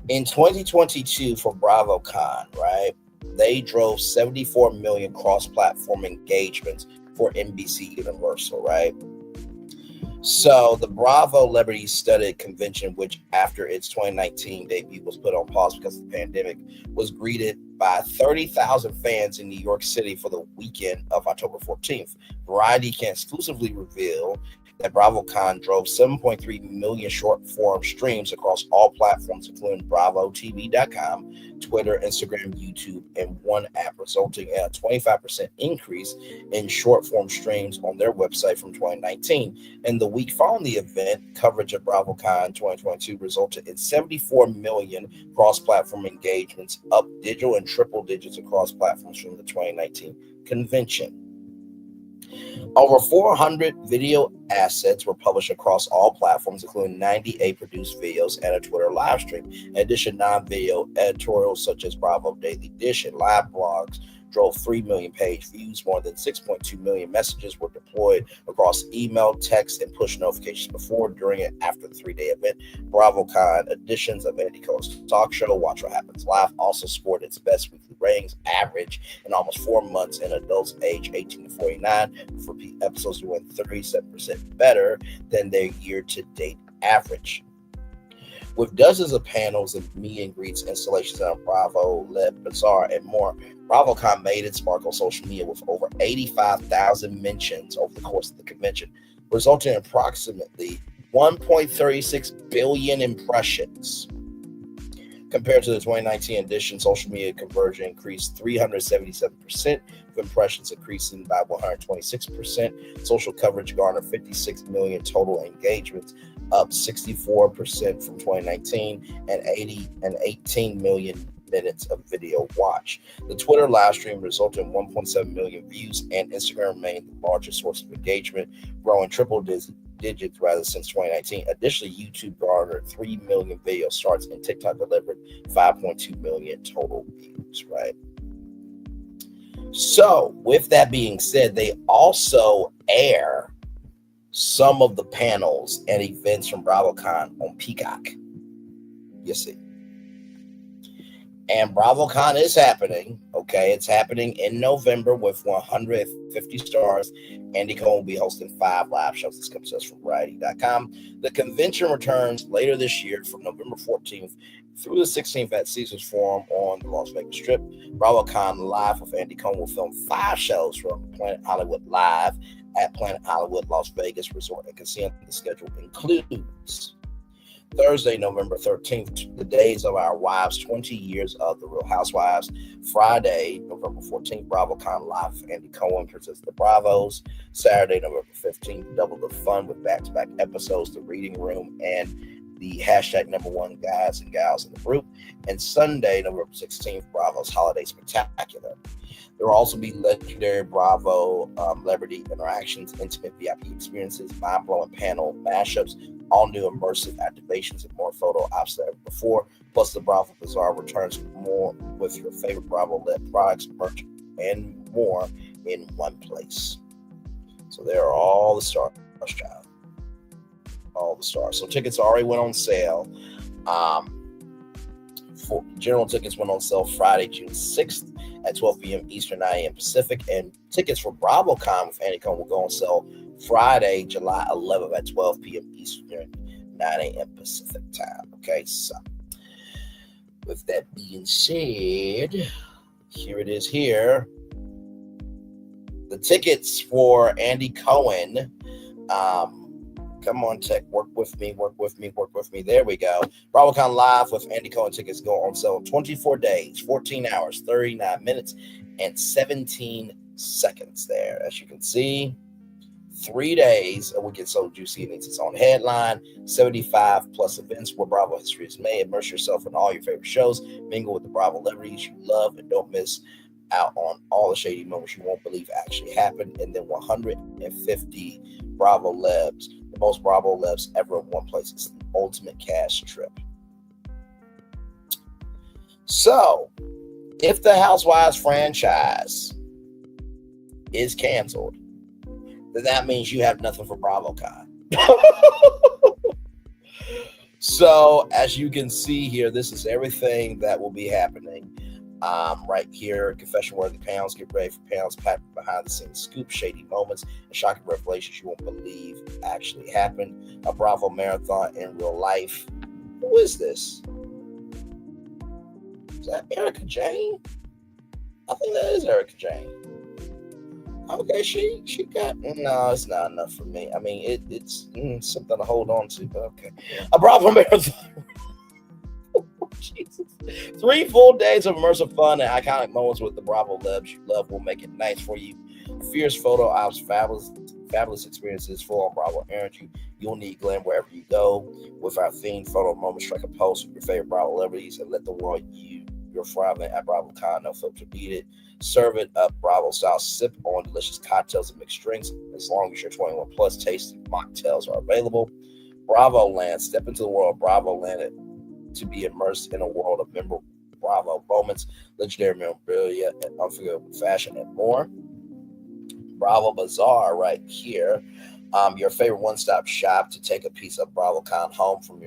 In 2022 for BravoCon, right, they drove 74 million cross-platform engagements for NBC Universal, right? So the Bravo Celebrity Study Convention, which after its 2019 debut was put on pause because of the pandemic, was greeted by 30,000 fans in New York City for the weekend of October 14th. Variety can exclusively reveal that BravoCon drove 7.3 million short-form streams across all platforms, including BravoTV.com, Twitter, Instagram, YouTube, and one app, resulting in a 25% increase in short-form streams on their website from 2019. In the week following the event, coverage of BravoCon 2022 resulted in 74 million cross-platform engagements, up digital and triple digits across platforms from the 2019 convention. Over 400 video assets were published across all platforms, including 98 produced videos and a Twitter live stream. In addition, non-video editorials such as Bravo Daily Dish and live blogs drove 3 million page views. More than 6.2 million messages were deployed across email, text, and push notifications before, during, and after the 3-day event. BravoCon editions of Andy Cohen's talk show, Watch What Happens Live, also scored its best weekly ratings average in almost 4 months in adults age 18 to 49, with repeat episodes doing 37% better than their year-to-date average. With dozens of panels and meet and greets, installations on Bravo, Led Bazaar, and more, BravoCon made its mark on social media with over 85,000 mentions over the course of the convention, resulting in approximately 1.36 billion impressions. Compared to the 2019 edition, social media conversion increased 377%, with impressions increasing by 126%. Social coverage garnered 56 million total engagements, up 64% from 2019, and 18 million minutes of video watch. The Twitter live stream resulted in 1.7 million views, and Instagram remained the largest source of engagement, growing triple digits rather since 2019. Additionally, YouTube garnered 3 million video starts, and TikTok delivered 5.2 million total views, right? So, with that being said, they also air some of the panels and events from BravoCon on Peacock. You see. And BravoCon is happening, okay? It's happening in November with 150 stars. Andy Cohen will be hosting 5 live shows. This comes to us from Variety.com. The convention returns later this year from November 14th through the 16th at Caesars Forum on the Las Vegas Strip. BravoCon Live with Andy Cohen will film 5 shows from Planet Hollywood Live at Planet Hollywood Las Vegas Resort and Casino. The schedule includes Thursday, November 13th, the days of our wives, 20 years of the Real Housewives. Friday, November 14th, BravoCon Live with Andy Cohen presents the Bravos. Saturday, November 15th, double the fun with back-to-back episodes, The Reading Room, and the #1 guys and gals in the group. And Sunday, November 16th, Bravo's Holiday Spectacular. There will also be legendary Bravo celebrity interactions, intimate VIP experiences, mind-blowing panel mashups, all new immersive activations, and more photo ops than ever before. Plus, the Bravo Bazaar returns with more with your favorite Bravo-led products, merch, and more in one place. So there are all the stars, child. All the stars. So tickets already went on sale General tickets went on sale Friday, June 6th at 12 p.m. Eastern, 9 a.m. Pacific. And tickets for BravoCon with Andy Cohen will go on sale Friday, July 11th at 12 p.m. Eastern, 9 a.m. Pacific time. Okay, so with that being said, here it is here. The tickets for Andy Cohen, come on, tech, work with me. There we go. BravoCon Live with Andy Cohen tickets go on sale in 24 days, 14 hours, 39 minutes, and 17 seconds there. As you can see, 3 days, a weekend so juicy. It needs its own headline, 75 plus events where Bravo history is made. Immerse yourself in all your favorite shows. Mingle with the Bravo celebrities you love, and don't miss out on all the shady moments you won't believe actually happened. And then 150 Bravo Lebs, the most Bravo Lebs ever in one place. It's the ultimate cash trip. So, if the Housewives franchise is canceled, then that means you have nothing for BravoCon. So, as you can see here, this is everything that will be happening. Right here, confession-worthy pounds. Get ready for pounds packed behind-the-scenes scoop, shady moments, and shocking revelations you won't believe actually happened. A Bravo marathon in real life. Who is this? Is that Erica Jane? I think that is Erica Jane. Okay, she got, no, it's not enough for me. I mean, it's something to hold on to, but okay. A Bravo marathon. Jesus. 3 full days of immersive fun and iconic moments with the Bravo Lebs you love will make it nice for you. Fierce photo ops, fabulous experiences, full on Bravo energy. You'll need Glam wherever you go. With our themed photo moments, strike a pose with your favorite Bravo celebrities and let the world you're thriving at BravoCon. No filter needed. Serve it up Bravo style. Sip on delicious cocktails and mixed drinks. As long as you're 21 plus, tasty mocktails are available. Bravo Land. Step into the world of Bravo Land to be immersed in a world of memorable Bravo moments, legendary memorabilia, and unforgettable fashion, and more. Bravo Bazaar right here. Your favorite one-stop shop to take a piece of BravoCon home from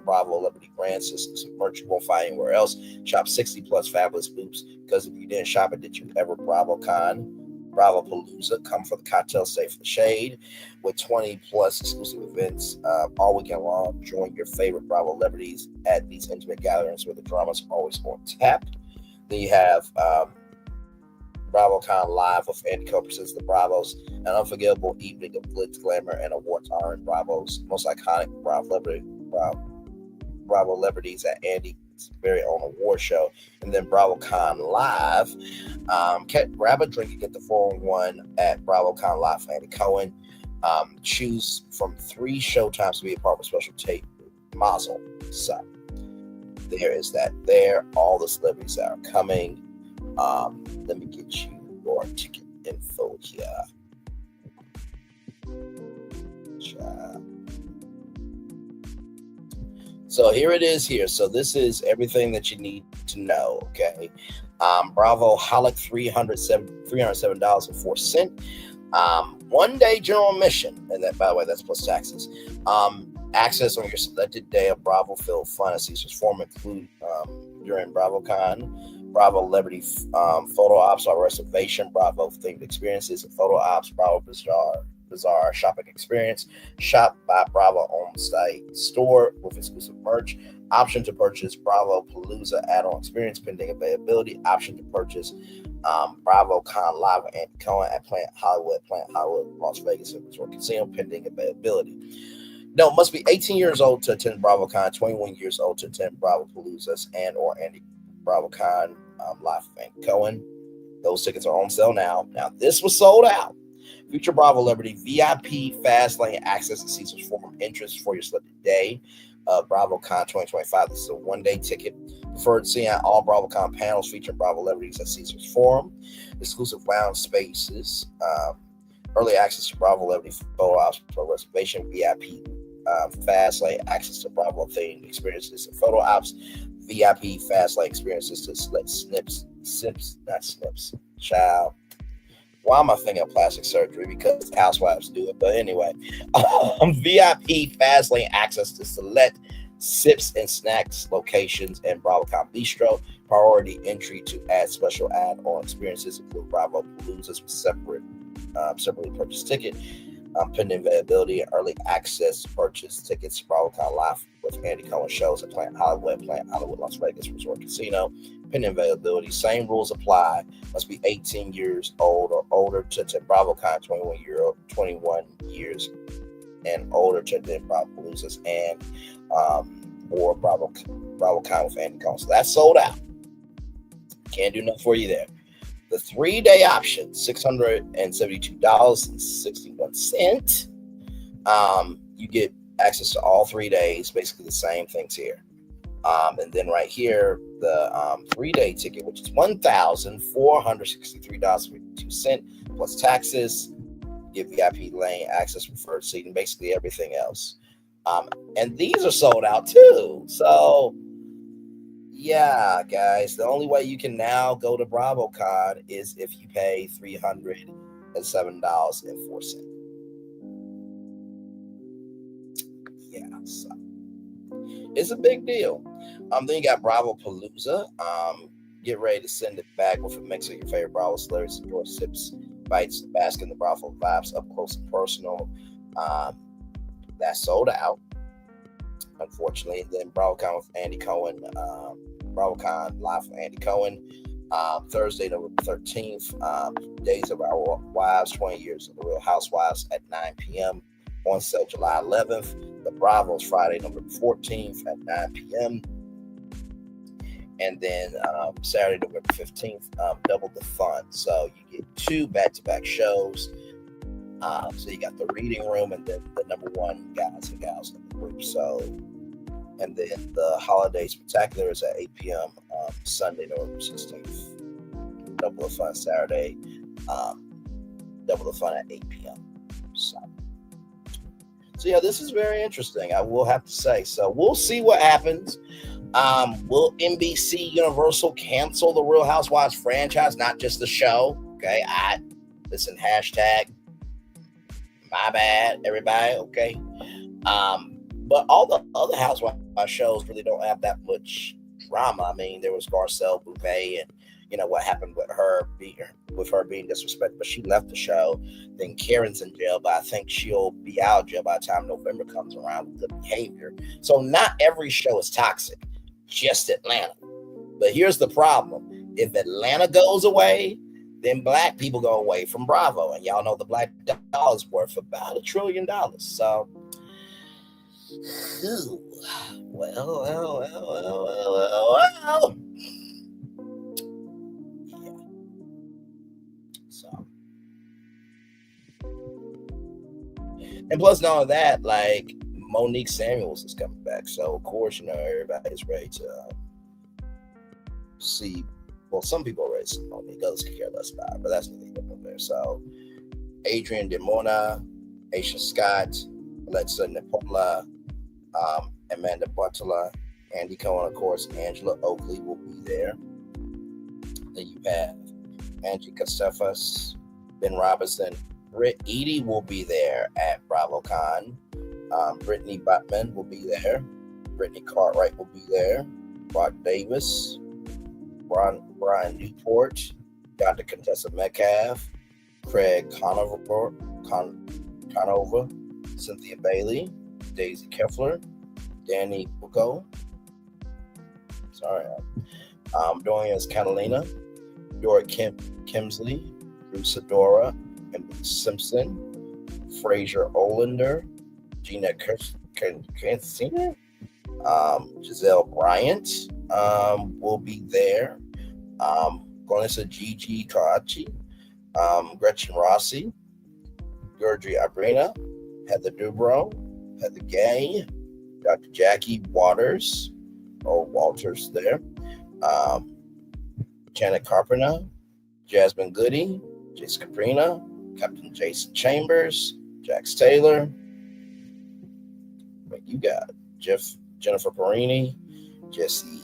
Bravo celebrity brands. Some merch you won't find anywhere else. Shop 60 plus fabulous booths, because if you didn't shop it, did you ever? BravoCon, Bravo Palooza, come for the cocktail, stay for the shade, with 20 plus exclusive events all weekend long. Join your favorite Bravo celebrities at these intimate gatherings where the drama's always on tap. Then you have BravoCon Live with Andy Cohen presents the Bravos, an unforgettable evening of glitz, glamour, and awards honoring Bravo's most iconic Bravo celebrities at Andy's very own award show. And then BravoCon Live, grab a drink and get the 4-in-1 at BravoCon Live for Andy Cohen. Choose from 3 showtimes to be a part of a special tape mazel. So there is that there. All the celebrities that are coming. Let me get you your ticket info here. So here it is here. So this is everything that you need to know, okay? Bravo Holic, $307.04. 1 day general admission, and that, by the way, that's plus taxes. Access on your selected day of Bravo filled fun at Caesar's Forum include during BravoCon, Bravo celebrity photo ops or reservation, Bravo themed experiences, and photo ops, Bravo Bazaar shopping experience. Shop by Bravo on site store with exclusive merch. Option to purchase Bravo Palooza add-on experience pending availability. Option to purchase BravoCon Live with Andy Cohen at Planet Hollywood, Las Vegas and Resort Casino pending availability. No, must be 18 years old to attend BravoCon, 21 years old to attend Bravo Paloozas and or Andy BravoCon Live with Andy Cohen. Those tickets are on sale now. Now, this was sold out. Future Bravo celebrity VIP fast lane access to Caesar's Forum entrance for your selected day. BravoCon 2025. This is a 1-day ticket. Preferred seeing all BravoCon panels featuring Bravo celebrities at Caesar's Forum. Exclusive lounge spaces. Early access to Bravo celebrity photo ops for reservation. VIP fast lane access to Bravo themed experiences and photo ops. VIP fast lane experiences to select snips. Child. Why am I thinking of plastic surgery? Because Housewives do it. But anyway, VIP fast lane access to select sips and snacks locations and BravoCon Bistro. Priority entry to add special add-on experiences include Bravo Paloozas with separately purchased ticket, pending availability, and early access purchase tickets. BravoCon Live with Andy Cohen shows at Planet Hollywood, Las Vegas Resort Casino. Pending availability, same rules apply. Must be 18 years old or older to attend BravoCon, 21 years and older to attend Bravo Paloozas and or BravoCon with Andy Cohen. So that's sold out. Can't do nothing for you there. The 3-day option, $672.61. You get access to all 3 days, basically the same things here. And then right here, the 3-day ticket, which is $1,463.52 plus taxes, get VIP lane access, preferred seating, basically everything else. And these are sold out too. So yeah, guys, the only way you can now go to BravoCon is if you pay $307.04. Yeah, so it's a big deal. Then you got Bravo Palooza. Get ready to send it back with a mix of your favorite Bravo celebrities, enjoy sips, bites, bask in the Bravo vibes up close and personal. That's sold out, unfortunately. Then BravoCon with Andy Cohen, BravoCon Live with Andy Cohen, Thursday, November 13th, Days of Our Wives, 20 Years of the Real Housewives at 9 p.m. On sale July 11th. The Bravos, Friday, November 14th at 9 p.m. And then Saturday, November 15th, double the fun. So you get 2 back-to-back shows. So you got the reading room and then the number 1 guys and gals in the group. So, and then the holiday spectacular is at 8 p.m. Sunday, November 16th. Double the fun Saturday. Double the fun at 8 p.m. So yeah, this is very interesting, I will have to say. So we'll see what happens. Will NBC Universal cancel the Real Housewives franchise, not just the show? Okay, listen, hashtag my bad, everybody, okay? But all the other Housewives shows really don't have that much drama. I mean, there was Garcelle Bouvet and, you know, what happened with her being disrespected, but she left the show. Then Karen's in jail, but I think she'll be out of jail by the time November comes around with the behavior. So not every show is toxic, just Atlanta. But here's the problem. If Atlanta goes away, then black people go away from Bravo. And y'all know the black dollar is worth about $1 trillion. So, well. And plus, not only that, like Monique Samuels is coming back, so of course, you know, everybody's ready to see. Well, some people are ready to see Monique, others can care less about it, but that's neither here nor there. So, Adrian DeMona, Aisha Scott, Alexa Nipola, Amanda Butler, Andy Cohen, of course, Angela Oakley will be there. Then you have Angie Castefas, Ben Robinson. Britt Eady will be there at BravoCon. Brittany Butman will be there. Brittany Cartwright will be there. Brock Davis, Brian Newport, Dr. Contessa Metcalf, Craig Conover, Cynthia Bailey, Daisy Keffler, Danny Bucco. Dorian Catalina, Dora Kimsley, Bruce Adora, Emily Simpson, Fraser Olander, Gina Kirsten, Giselle Bryant will be there. Glenissa Gigi Karachi, Gretchen Rossi, Georgie Abrina, Heather Dubrow, Heather Gay, Dr. Jackie Walters there, Janet Carpenter, Jasmine Goody, Jace Caprina, Captain Jason Chambers, Jax Taylor. But you got Jennifer Perini, Jesse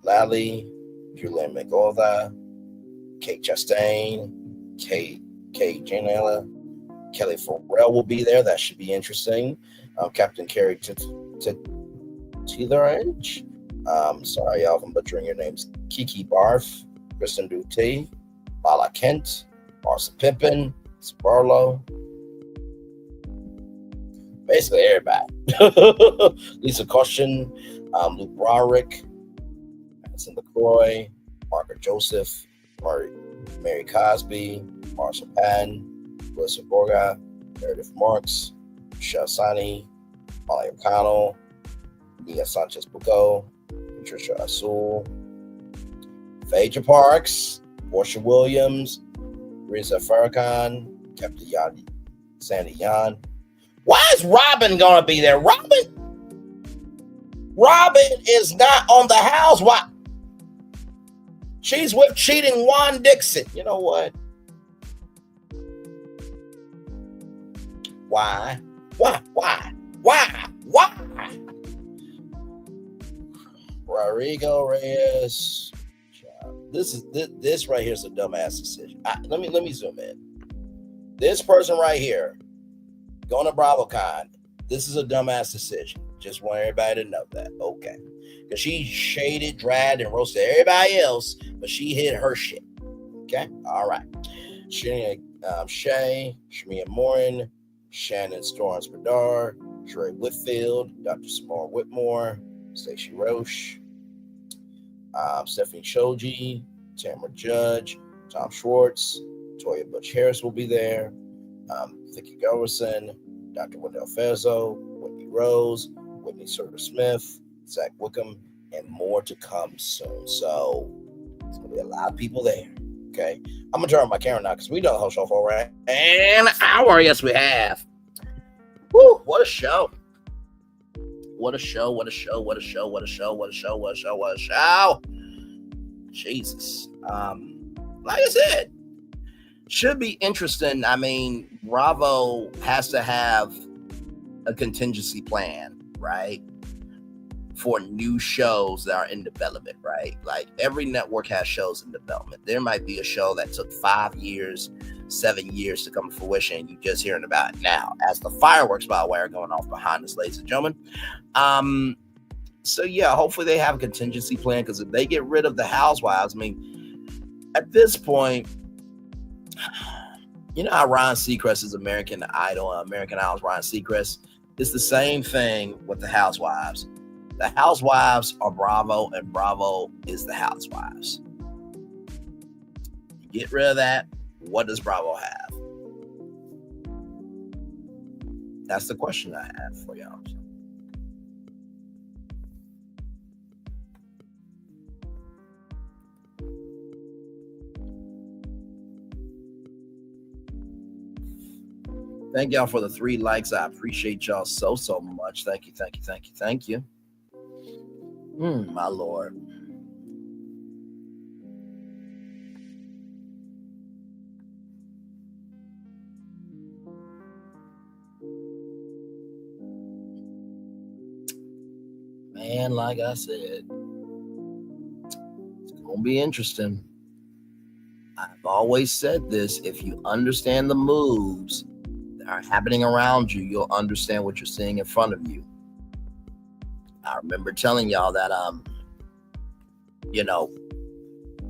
Lally, Julian McGolda, Kate Chastain, Kate Janella, Kelly Farrell will be there. That should be interesting. Captain Carrie Tetherange. Sorry, y'all, if I'm butchering your names. Kiki Barth, Kristen Duty, Lala Kent, Marcia Pippin, Barlow. Basically everybody. Lisa Cushion, Luke Broderick, Madison LaCroix, Margaret Joseph, Mary Cosby, Marshall Patton, Melissa Borga, Meredith Marks, Michelle Sani, Molly O'Connell, Nia Sanchez Bucco, Patricia Asul, Phaedra Parks, Portia Williams, Reza Farrakhan, Captain Yan, Sandy Yan. Why is Robin gonna be there? Robin is not on the house. Why? She's with cheating Juan Dixon. You know what? Why? Rodrigo Reyes. This right here is a dumbass decision. Let me zoom in. This person right here going to BravoCon. This is a dumbass decision. Just want everybody to know that. Okay. Because she shaded, dragged, and roasted everybody else, but she hit her shit. Okay? All right. Shay, Shamia Morin, Shannon Storms Bedard, Trey Whitfield, Dr. Samara Whitmore, Stacey Roche, Stephanie Shoji, Tamara Judge, Tom Schwartz, Toya Butch Harris will be there, Vicki Gelverson, Dr. Wendell Fezzo, Whitney Rose, Whitney Surter Smith, Zach Wickham, and more to come soon. So there's going to be a lot of people there. Okay. I'm going to turn on my camera now because we done the whole show for an hour. Yes, we have. Woo, what a show. What a show. Jesus. Like I said, should be interesting. I mean, Bravo has to have a contingency plan, right? For new shows that are in development, right? Like every network has shows in development. There might be a show that took 5 years, 7 years to come to fruition, and you're just hearing about it now as the fireworks, by the way, are going off behind us, ladies and gentlemen. So yeah, hopefully they have a contingency plan, because if they get rid of the Housewives, I mean, at this point, you know how Ryan Seacrest is American Idol, American Idol's Ryan Seacrest? It's the same thing with the Housewives. The Housewives are Bravo, and Bravo is the Housewives. Get rid of that. What does Bravo have? That's the question I have for y'all. Thank y'all for the 3 likes. I appreciate y'all so much. Thank you. My Lord. Man, like I said, it's going to be interesting. I've always said this. If you understand the moves that are happening around you, you'll understand what you're seeing in front of you. I remember telling y'all that,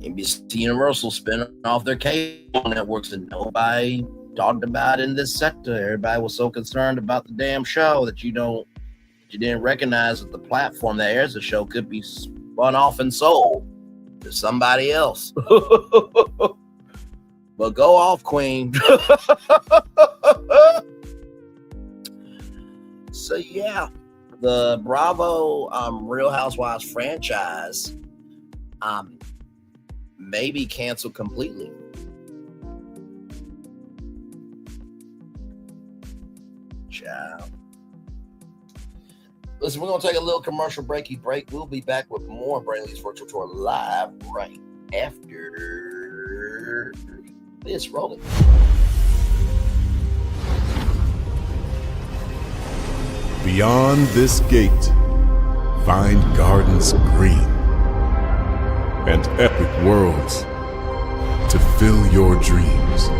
NBC Universal spinning off their cable networks and nobody talked about it in this sector. Everybody was so concerned about the damn show that you didn't recognize that the platform that airs the show could be spun off and sold to somebody else. But go off, Queen. So yeah, the Bravo Real Housewives franchise may be canceled completely. Ciao. Listen, we're going to take a little commercial breaky break. We'll be back with more Brainley's Virtual Tour live right after this. Rolling. Beyond this gate, find gardens green and epic worlds to fill your dreams.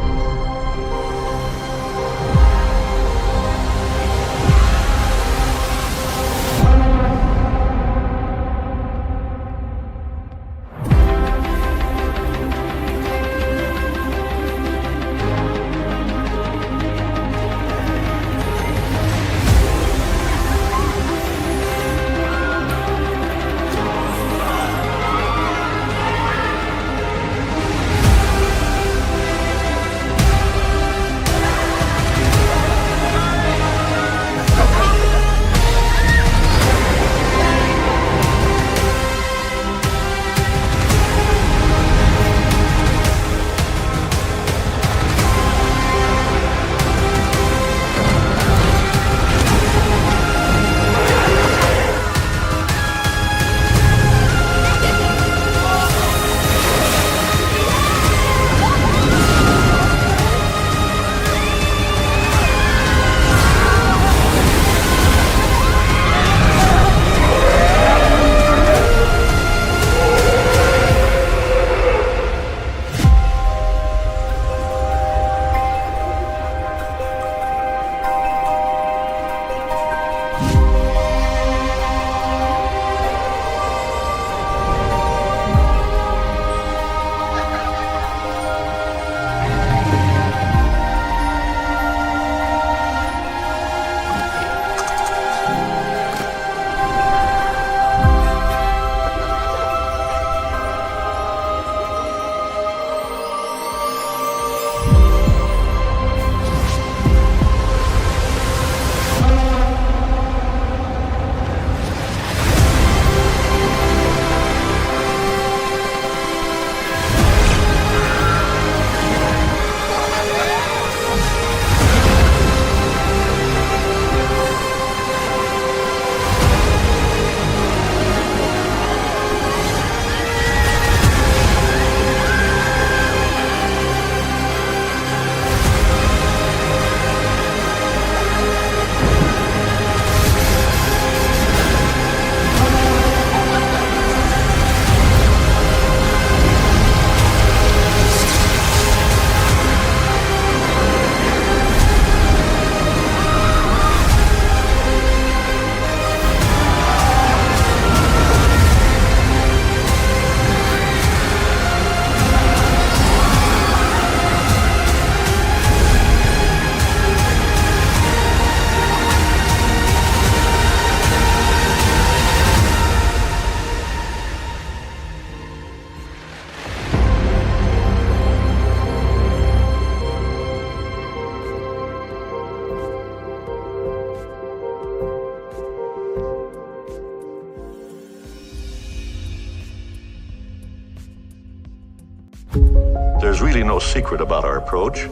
There's really no secret about our approach.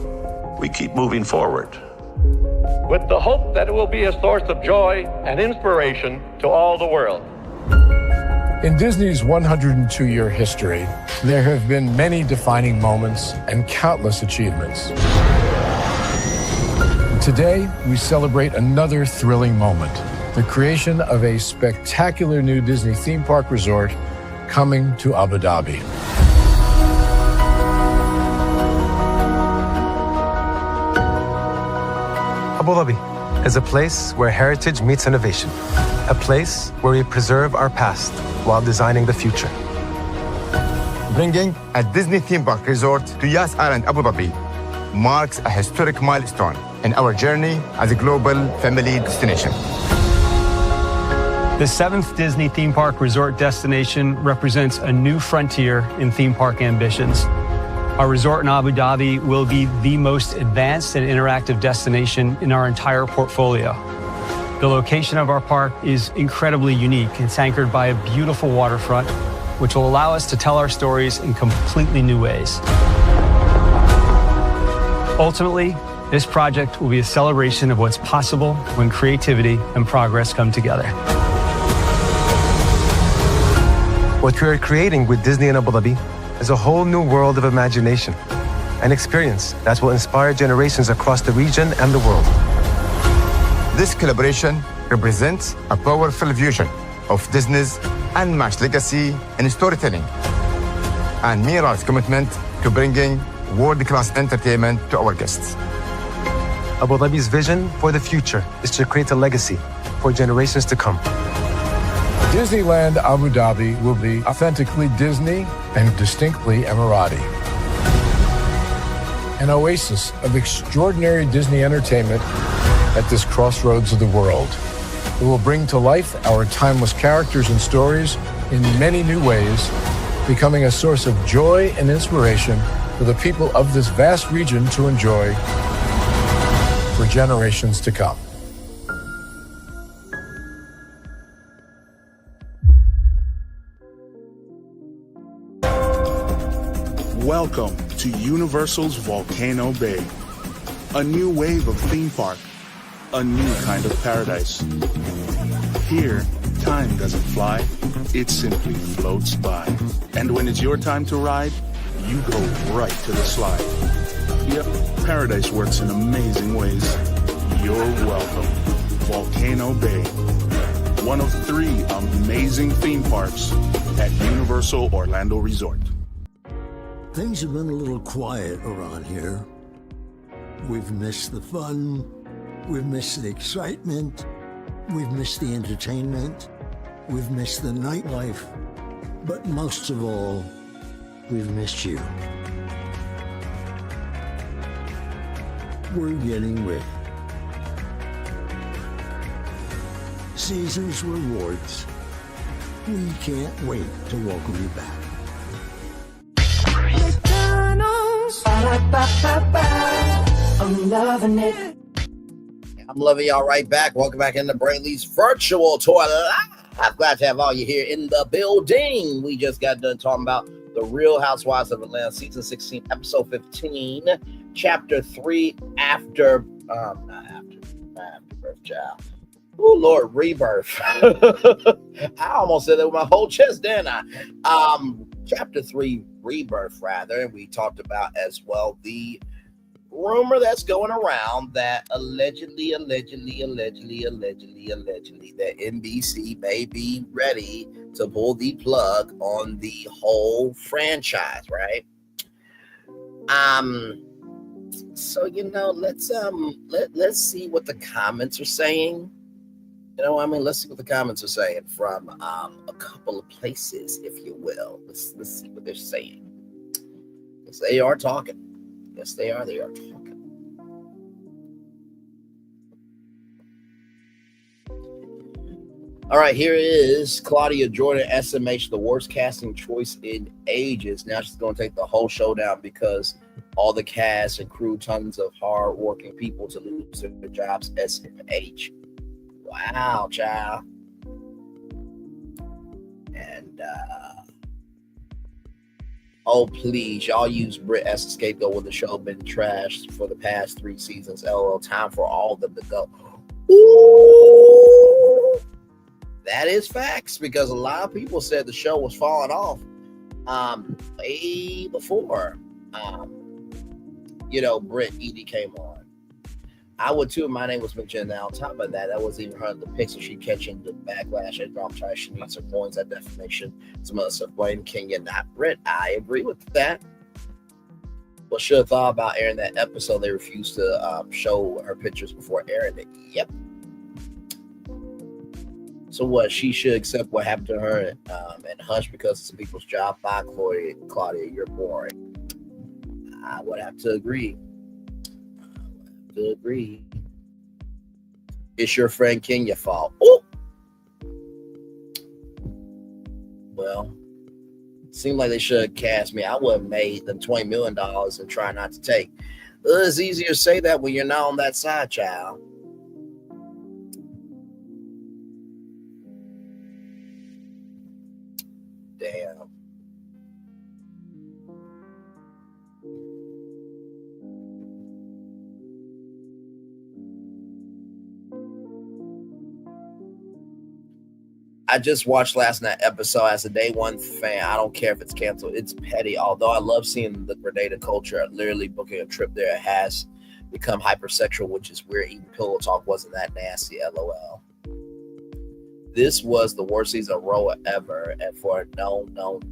We keep moving forward, with the hope that it will be a source of joy and inspiration to all the world. In Disney's 102-year history, there have been many defining moments and countless achievements. Today, we celebrate another thrilling moment, the creation of a spectacular new Disney theme park resort coming to Abu Dhabi. Abu Dhabi is a place where heritage meets innovation, a place where we preserve our past while designing the future. Bringing a Disney theme park resort to Yas Island, Abu Dhabi marks a historic milestone in our journey as a global family destination. The 7th Disney theme park resort destination represents a new frontier in theme park ambitions. Our resort in Abu Dhabi will be the most advanced and interactive destination in our entire portfolio. The location of our park is incredibly unique. It's anchored by a beautiful waterfront, which will allow us to tell our stories in completely new ways. Ultimately, this project will be a celebration of what's possible when creativity and progress come together. What we are creating with Disney in Abu Dhabi is a whole new world of imagination and experience that will inspire generations across the region and the world. This collaboration represents a powerful fusion of Disney's unmatched legacy in storytelling and Mira's commitment to bringing world-class entertainment to our guests. Abu Dhabi's vision for the future is to create a legacy for generations to come. Disneyland Abu Dhabi will be authentically Disney and distinctly Emirati. An oasis of extraordinary Disney entertainment at this crossroads of the world. It will bring to life our timeless characters and stories in many new ways, becoming a source of joy and inspiration for the people of this vast region to enjoy for generations to come. Welcome to Universal's Volcano Bay, a new wave of theme park, a new kind of paradise. Here, time doesn't fly, it simply floats by. And when it's your time to ride, you go right to the slide. Yep, paradise works in amazing ways. You're welcome. Volcano Bay, one of 3 amazing theme parks at Universal Orlando Resort. Things have been a little quiet around here. We've missed the fun, we've missed the excitement, we've missed the entertainment, we've missed the nightlife, but most of all, we've missed you. We're getting ready. Caesar's Rewards. We can't wait to welcome you back. I'm loving it. I'm loving y'all right back. Welcome back into Brainley's virtual tour live. I'm glad to have all you here in the building. We just got done talking about The Real Housewives of Atlanta, season 16, episode 15, chapter 3, after birth, child. Oh, Lord, rebirth. I almost said that with my whole chest, didn't I? Chapter 3, rebirth, rather. And we talked about as well the rumor that's going around that allegedly that NBC may be ready to pull the plug on the whole franchise, right? So let's see what the comments are saying. Let's see what the comments are saying from a couple of places, if you will. Let's see what they're saying. Yes, they are talking. Yes, they are. They are talking. All right, here is Claudia Jordan, SMH, the worst casting choice in ages. Now she's going to take the whole show down because all the cast and crew, tons of hard-working people to lose their jobs. SMH. Wow, child. And Oh, please. Y'all use Brit as a scapegoat when the show been trashed for the past 3 seasons. LOL. Time for all of them to go. Ooh. That is facts, because a lot of people said the show was falling off way before Brit Edie came on. I would too. My name was mentioned. Now, on top of that, that wasn't even her. The pixel she catching the backlash at dramatization. She needs her points at defamation. Some other stuff. Blame Kenya, not Brit. I agree with that. But should have thought about airing that episode. They refused to show her pictures before airing it. Yep. So what? She should accept what happened to her and hush because it's people's job. Bye, Claudia. You're boring. I would have to agree. It's your friend Kenya fault. Ooh. Well, it seemed like they should have cast me. I would have made them $20 million and try not to take. It's easier to say that when you're not on that side, child. Damn. I just watched last night's episode as a day one fan. I don't care if it's canceled. It's petty. Although I love seeing the Grenada culture, literally booking a trip there has become hypersexual, which is weird. Even pillow talk wasn't that nasty. LOL. This was the worst season of Roa ever, and for no newbie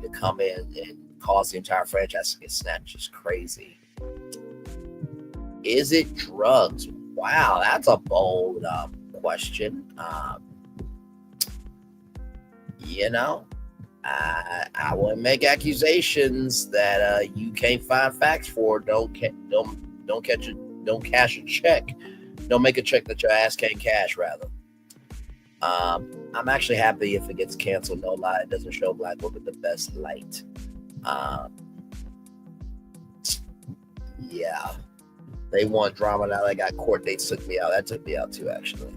to come in and cause the entire franchise to get snatched is crazy. Is it drugs? Wow, that's a bold question. I wouldn't make accusations that you can't find facts for. Don't cash a check. Don't make a check that your ass can't cash. Rather, I'm actually happy if it gets canceled. No lie, it doesn't show Black women the best light. Yeah, they want drama now. They got court dates. Took me out. That took me out too, actually.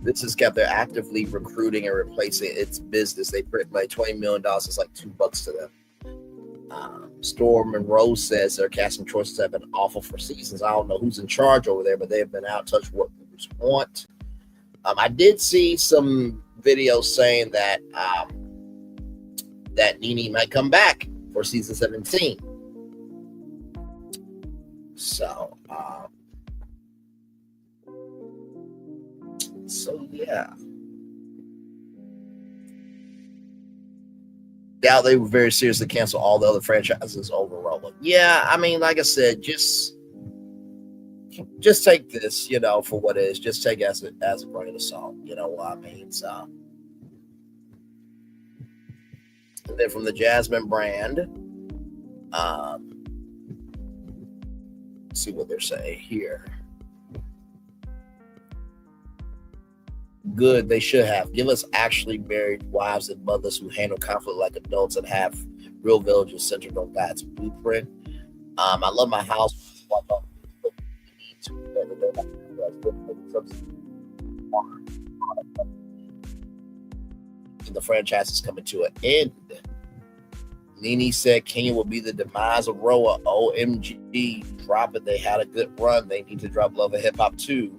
This has kept their actively recruiting and replacing its business. They print like $20 million. It's like $2 to them. Storm Monroe says their casting choices have been awful for seasons. I don't know who's in charge over there, but they've been out of touch with what viewers want. I did see some videos saying that that Nene might come back for season 17. So yeah. Doubt they were very serious to cancel all the other franchises overall. Yeah, I mean, like I said, just take this, for what it is. Just take it as a grain of salt. You know what I mean? So, and then from the Jasmine brand, see what they're saying here. Good, they should have. Give us actually married wives and mothers who handle conflict like adults and have real villages centered on God's blueprint. I love my house. The franchise is coming to an end. Nene said Kenya will be the demise of Roa. OMG, drop it. They had a good run. They need to drop Love and Hip Hop too.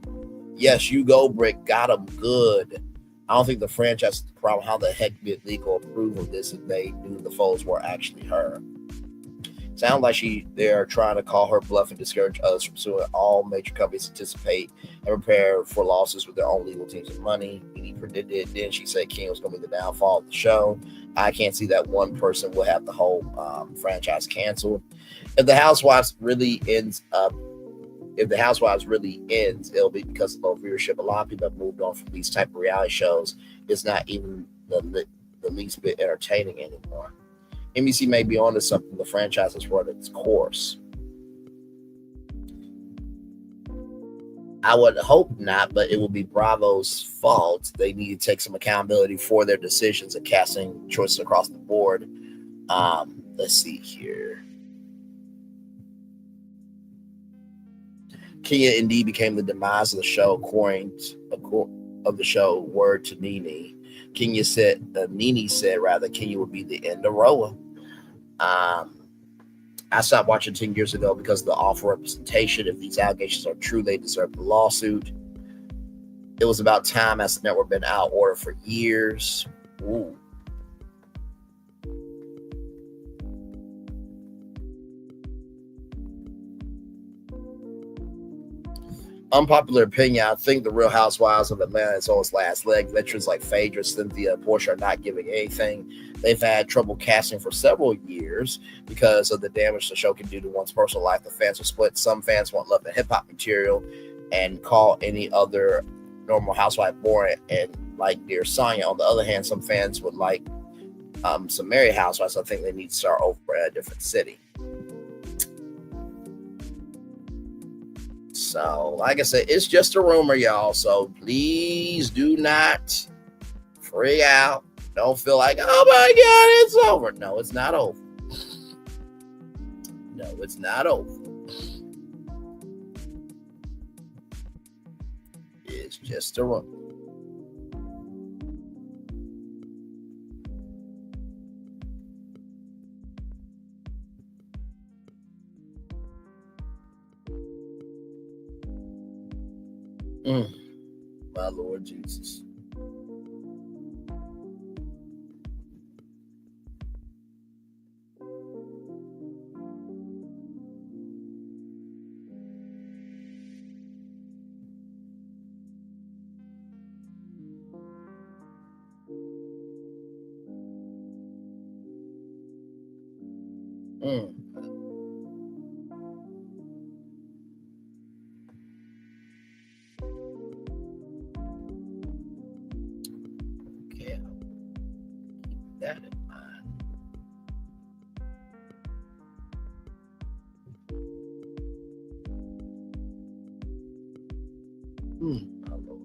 Yes, you go, Brick. Got them good. I don't think the franchise is the problem. How the heck did legal approve of this if they knew the foes were actually her? Sounds like they're trying to call her bluff and discourage others from suing. All major companies anticipate and prepare for losses with their own legal teams and money. He predicted. Then she said King was going to be the downfall of the show. I can't see that one person will have the whole franchise canceled. If the Housewives really ends, it'll be because of low viewership. A lot of people have moved on from these type of reality shows. It's not even the least bit entertaining anymore. NBC may be onto something. The franchise has run its course. I would hope not, but it will be Bravo's fault. They need to take some accountability for their decisions and casting choices across the board. Let's see here. Kenya indeed became the demise of the show, according of the show, word to Nene. Nene said rather, Kenya would be the Enderoa. I stopped watching 10 years ago because of the awful representation. If these allegations are true, they deserve the lawsuit. It was about time, as the network been out of order for years. Ooh. Unpopular opinion, I think the Real Housewives of Atlanta is on its last leg. Veterans like Phaedra, Cynthia, and Portia are not giving anything. They've had trouble casting for several years because of the damage the show can do to one's personal life. The fans are split. Some fans want love and hip-hop material and call any other normal housewife boring and like Dear Sonya. On the other hand, some fans would like some married housewives. I think they need to start over at a different city. So, like I said, it's just a rumor, y'all. So please do not freak out. Don't feel like, oh my God, it's over. No, it's not over. No, it's not over. It's just a rumor. My Lord Jesus. Okay, keep that in mind. My Lord.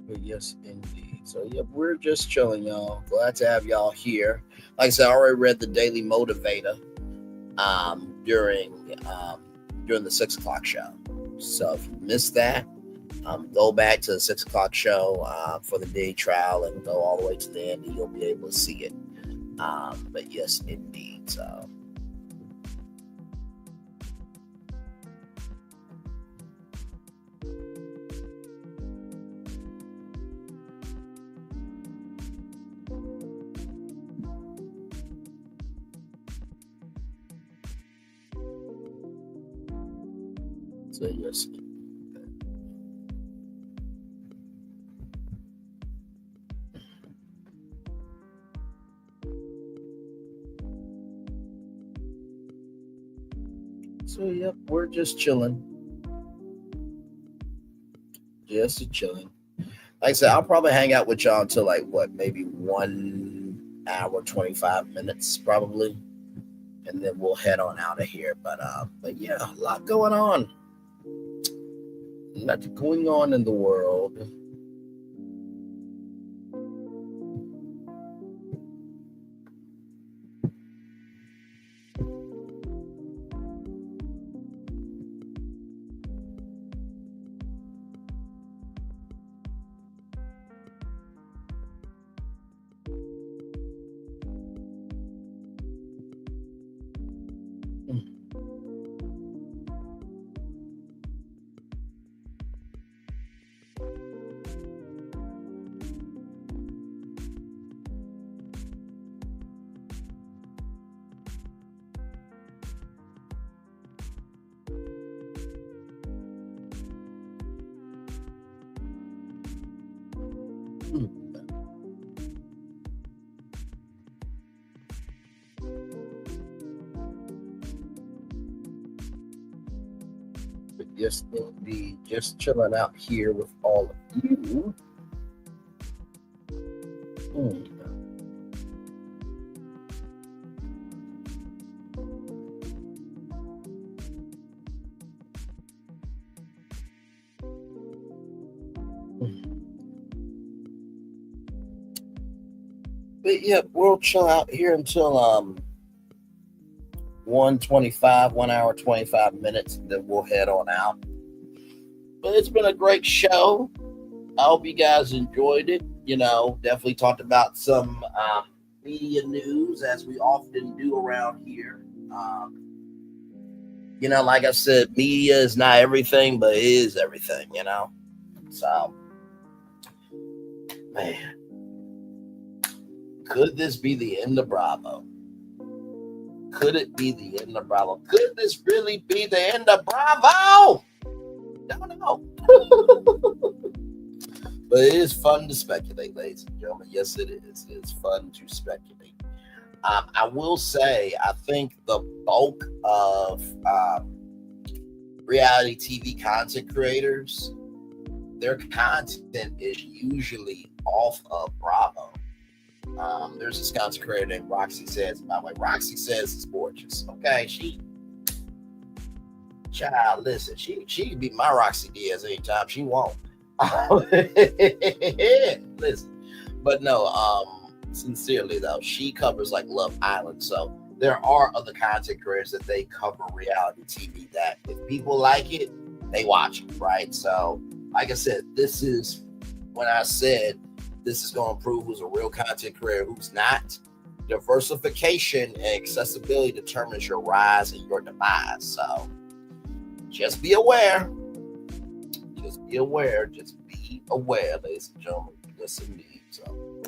But yes, indeed. So, yep, we're just chilling, y'all. Glad to have y'all here. Like I said, I already read the Daily Motivator during the 6 o'clock show. So if you missed that, go back to the 6 o'clock show for the day trial and go all the way to the end, and you'll be able to see it. But yes, indeed. So. So yes. So yep, we're just chilling. Just chilling. Like I said, I'll probably hang out with y'all until like maybe 1 hour, 25 minutes probably. And then we'll head on out of here. But yeah, a lot going on. Lot going on in the world. But yes, indeed, just chilling out here with all of you. But yeah, we'll chill out here until 1 hour, 25 minutes, then we'll head on out. But it's been a great show. I hope you guys enjoyed it. You know, definitely talked about some media news, as we often do around here. You know, like I said, media is not everything, but it is everything, you know? So, man, could this be the end of Bravo? Could it be the end of Bravo? Could this really be the end of Bravo? Don't know. But it is fun to speculate, ladies and gentlemen. Yes, it is. It is fun to speculate. I will say, I think the bulk of reality TV content creators, their content is usually off of Bravo. There's this content creator named Roxy Says. By the way, Roxy Says is gorgeous. Okay, child, listen, she can be my Roxy Diaz anytime she wants. Listen, but no, sincerely though, she covers like Love Island, so there are other content creators that they cover reality TV that if people like it, they watch it, right? So like I said, this is when I said this is going to prove who's a real content creator, who's not. Diversification and accessibility determines your rise and your demise. So just be aware. Just be aware. Just be aware, ladies and gentlemen. Yes, indeed. So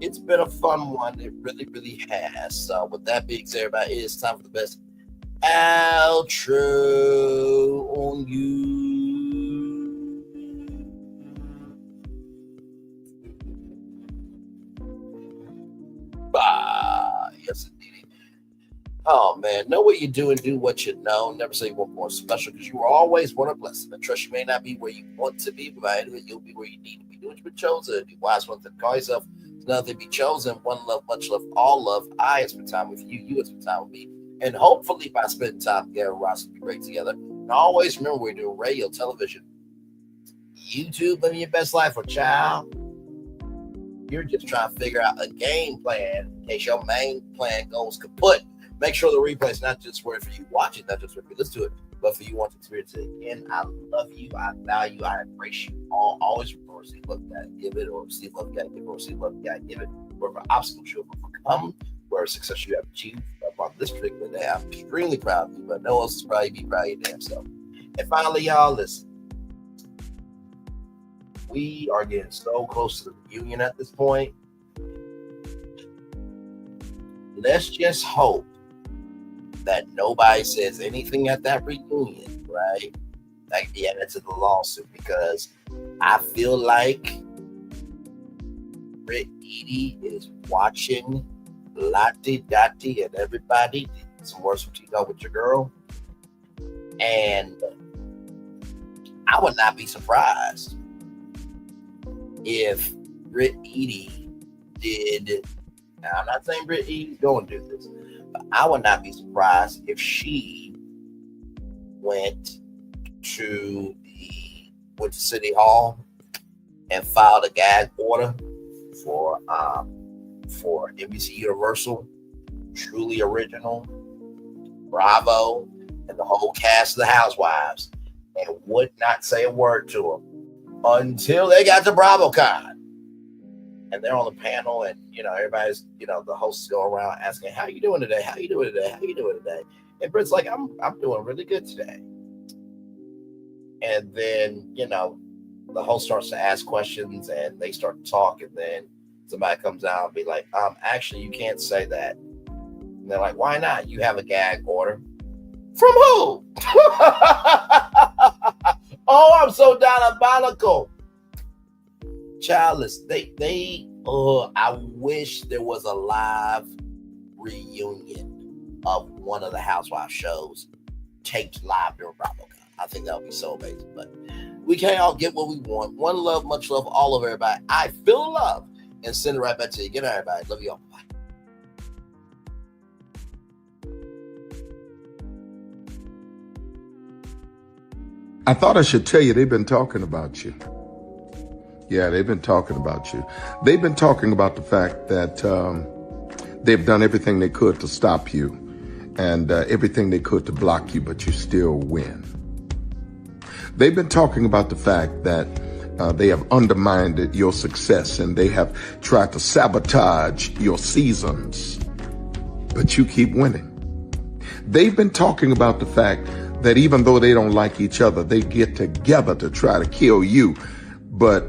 it's been a fun one. It really, really has. So with that being said, everybody, it is time for the best outro on you. Bye. Yes, indeed. Oh man, know what you do and do what you know. Never say one more special, because you are always one of blessing. I trust you may not be where you want to be, but by anyway, you'll be where you need to be. Do what you've been chosen. Be wise one thing. Call yourself. There's nothing to be chosen. One love, much love, all love. I have spent time with you. You have spent time with me. And hopefully by spending time together, we'll also be great together. And always remember, we're doing radio, television, YouTube, living your best life. Or child, you're just trying to figure out a game plan in case your main plan goes kaput. Make sure the replay is not just for you watch it, not just for you listen to it, but for you want to experience it again. I love you. I value. I embrace you all. Always remember, receive love, you gotta give it, or receive love, you gotta give it, or receive love, you gotta give it. Wherever obstacles you have overcome, where success you have achieved upon this particular day, I'm extremely proud of you, but no one else is probably be proud of your damn self. And finally, y'all, listen. We are getting so close to the reunion at this point. Let's just hope that nobody says anything at that reunion, right? Like, yeah, that's in the lawsuit, because I feel like Britney is watching Lottie Dottie and everybody. Some words from Tito with your girl. And I would not be surprised if Britney did. Now, I'm not saying Britney's going to do this, but I would not be surprised if she went to City Hall and filed a gag order for NBC Universal, Truly Original, Bravo, and the whole cast of the Housewives, and would not say a word to them until they got to BravoCon. And they're on the panel, and everybody's, the hosts go around asking, "How you doing today? How you doing today? How you doing today?" And Britt's like, "I'm doing really good today." And then the host starts to ask questions, and they start to talk, and then somebody comes out and be like, "Actually, you can't say that." And they're like, "Why not? You have a gag order." From who? Oh, I'm so diabolical. Childless. I wish there was a live reunion of one of the Housewives shows taped live during BravoCon. I think that would be so amazing. But we can't all get what we want. One love, much love, all of everybody. I feel love and send it right back to you. Good night, everybody. Love you all. Bye. I thought I should tell you, they've been talking about you. Yeah, they've been talking about you. They've been talking about the fact that they've done everything they could to stop you. and everything they could to block you, but you still win. They've been talking about the fact that they have undermined your success and they have tried to sabotage your seasons, but you keep winning. They've been talking about the fact that even though they don't like each other, they get together to try to kill you, but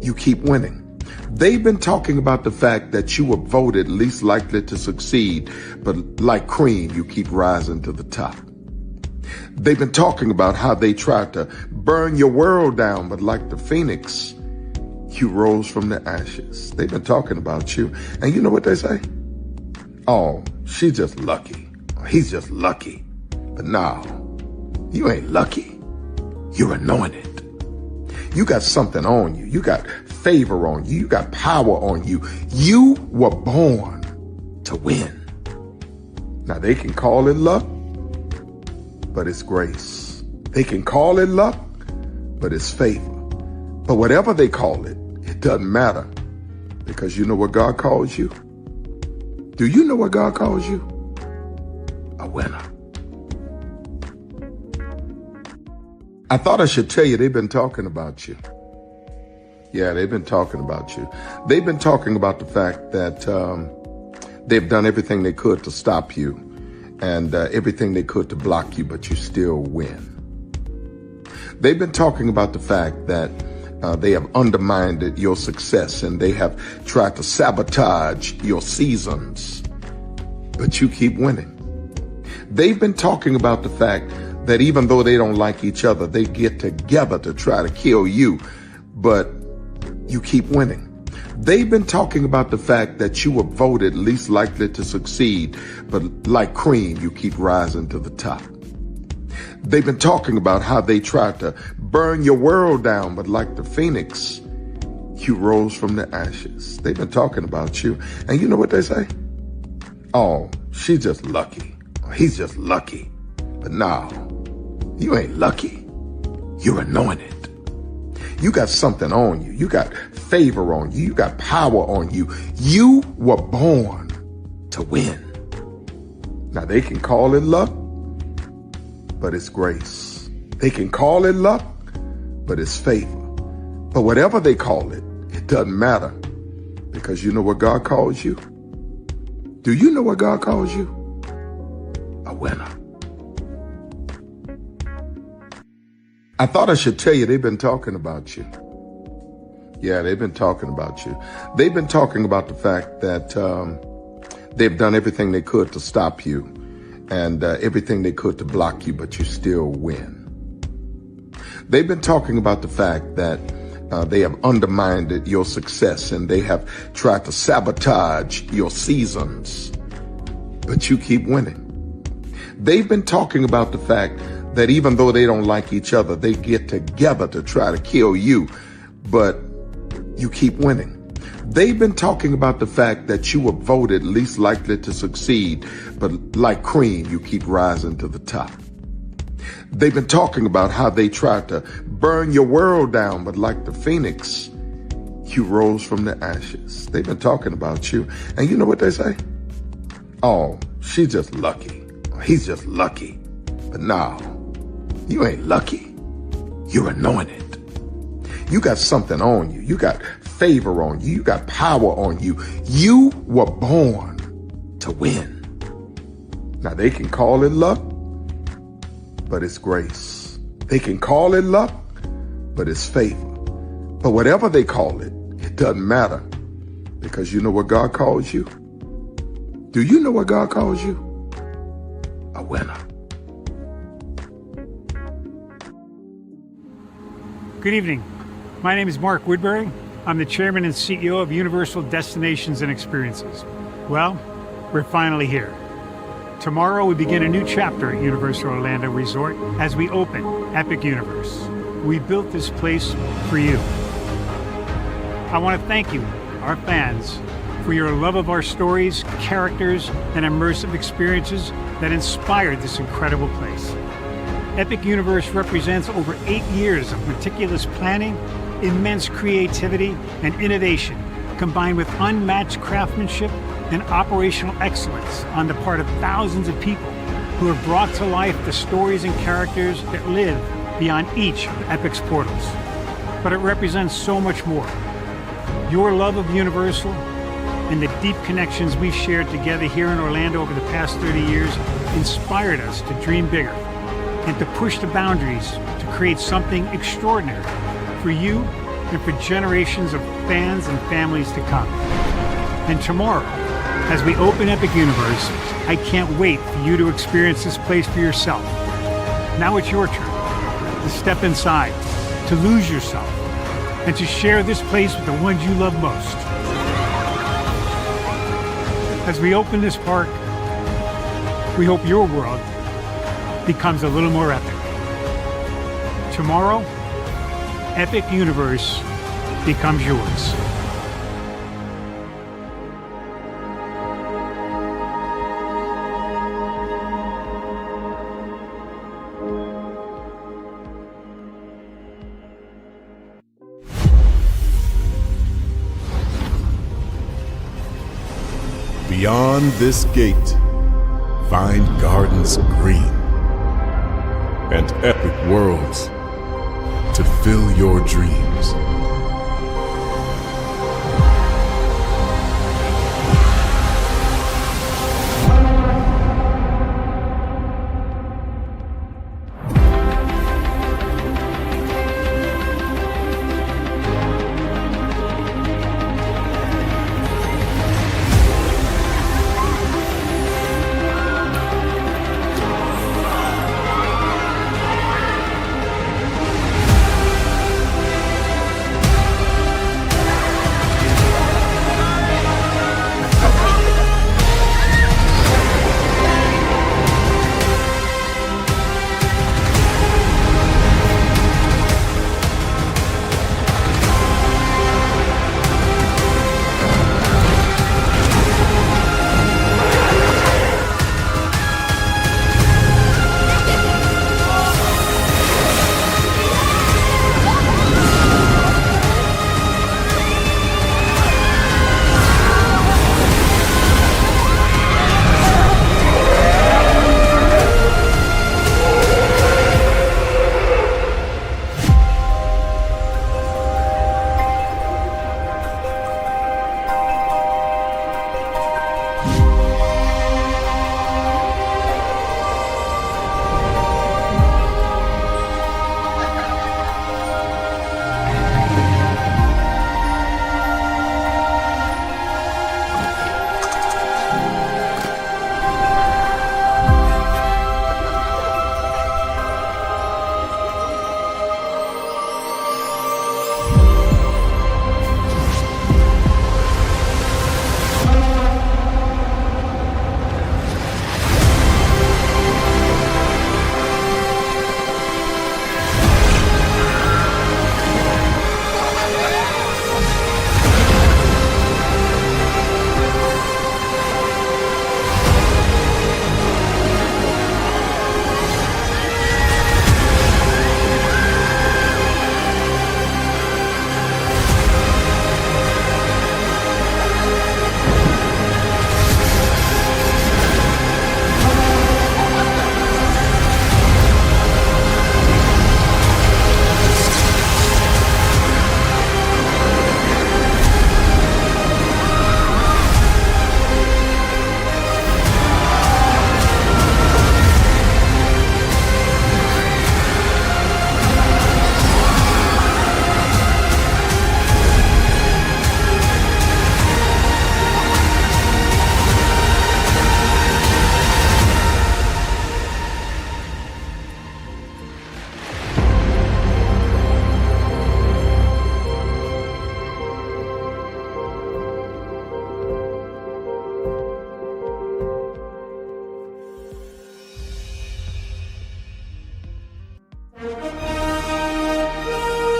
you keep winning. They've been talking about the fact that you were voted least likely to succeed, but like cream, you keep rising to the top. They've been talking about how they tried to burn your world down, but like the phoenix, you rose from the ashes. They've been talking about you. And you know what they say? Oh, she's just lucky. He's just lucky. But no, you ain't lucky. You're anointed. You got something on you. You got favor on you. You got power on you. You were born to win. Now they can call it luck, but it's grace. They can call it luck, but it's favor. But whatever they call it, it doesn't matter, because you know what God calls you? Do you know what God calls you? A winner. I thought I should tell you they've been talking about you. Yeah, they've been talking about you. They've been talking about the fact that they've done everything they could to stop you and everything they could to block you, but you still win. They've been talking about the fact that they have undermined your success and they have tried to sabotage your seasons, but you keep winning. They've been talking about the fact that even though they don't like each other, they get together to try to kill you, but you keep winning. They've been talking about the fact that you were voted least likely to succeed, but like cream, you keep rising to the top. They've been talking about how they tried to burn your world down, but like the phoenix, you rose from the ashes. They've been talking about you. And you know what they say? Oh, she's just lucky. He's just lucky. But no, you ain't lucky. You're anointed. You got something on you. You got favor on you. You got power on you. You were born to win. Now they can call it luck, but it's grace. They can call it luck, but it's favor. But whatever they call it, it doesn't matter, because you know what God calls you? Do you know what God calls you? A winner. I thought I should tell you they've been talking about you. Yeah, they've been talking about you. They've been talking about the fact that they've done everything they could to stop you and everything they could to block you, but you still win. They've been talking about the fact that they have undermined your success and they have tried to sabotage your seasons, but you keep winning. They've been talking about the fact that even though they don't like each other, they get together to try to kill you, but you keep winning. They've been talking about the fact that you were voted least likely to succeed, but like cream, you keep rising to the top. They've been talking about how they tried to burn your world down, but like the phoenix, you rose from the ashes. They've been talking about you. And you know what they say? Oh, she's just lucky. He's just lucky. But no, you ain't lucky. You're anointed. You got something on you. You got favor on you. You got power on you. You were born to win. Now they can call it luck, but it's grace. They can call it luck, but it's favor. But whatever they call it, it doesn't matter, because you know what God calls you? Do you know what God calls you? A winner. Good evening. My name is Mark Woodbury. I'm the chairman and CEO of Universal Destinations and Experiences. Well, we're finally here. Tomorrow we begin a new chapter at Universal Orlando Resort as we open Epic Universe. We built this place for you. I want to thank you, our fans, for your love of our stories, characters, and immersive experiences that inspired this incredible place. Epic Universe represents over 8 years of meticulous planning, immense creativity, and innovation, combined with unmatched craftsmanship and operational excellence on the part of thousands of people who have brought to life the stories and characters that live beyond each of Epic's portals. But it represents so much more. Your love of Universal and the deep connections we've shared together here in Orlando over the past 30 years inspired us to dream bigger and to push the boundaries to create something extraordinary for you and for generations of fans and families to come. And tomorrow, as we open Epic Universe, I can't wait for you to experience this place for yourself. Now it's your turn to step inside, to lose yourself, and to share this place with the ones you love most. As we open this park, we hope your world becomes a little more epic. Tomorrow, Epic Universe becomes yours. Beyond this gate, find gardens green and epic worlds to fill your dreams.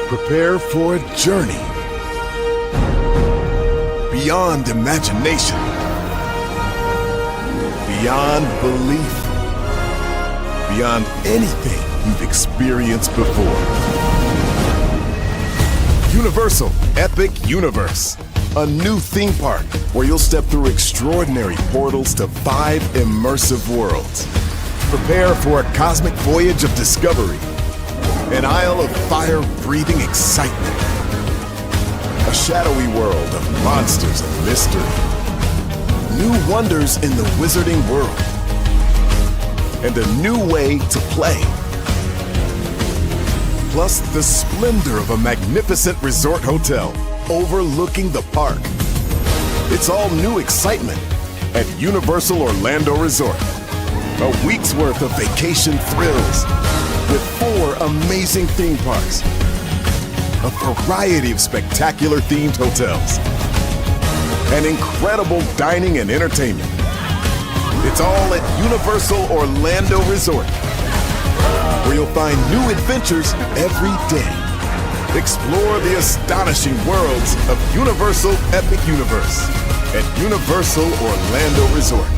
Prepare for a journey beyond imagination, beyond belief, beyond anything you've experienced before. Universal Epic Universe, A new theme park where you'll step through extraordinary portals to 5 immersive worlds. Prepare for a cosmic voyage of discovery. An isle of fire-breathing excitement. A shadowy world of monsters and mystery. New wonders in the wizarding world. And a new way to play. Plus the splendor of a magnificent resort hotel overlooking the park. It's all new excitement at Universal Orlando Resort. A week's worth of vacation thrills with 4 amazing theme parks, a variety of spectacular themed hotels, and incredible dining and entertainment. It's all at Universal Orlando Resort, where you'll find new adventures every day. Explore the astonishing worlds of Universal Epic Universe at Universal Orlando Resort.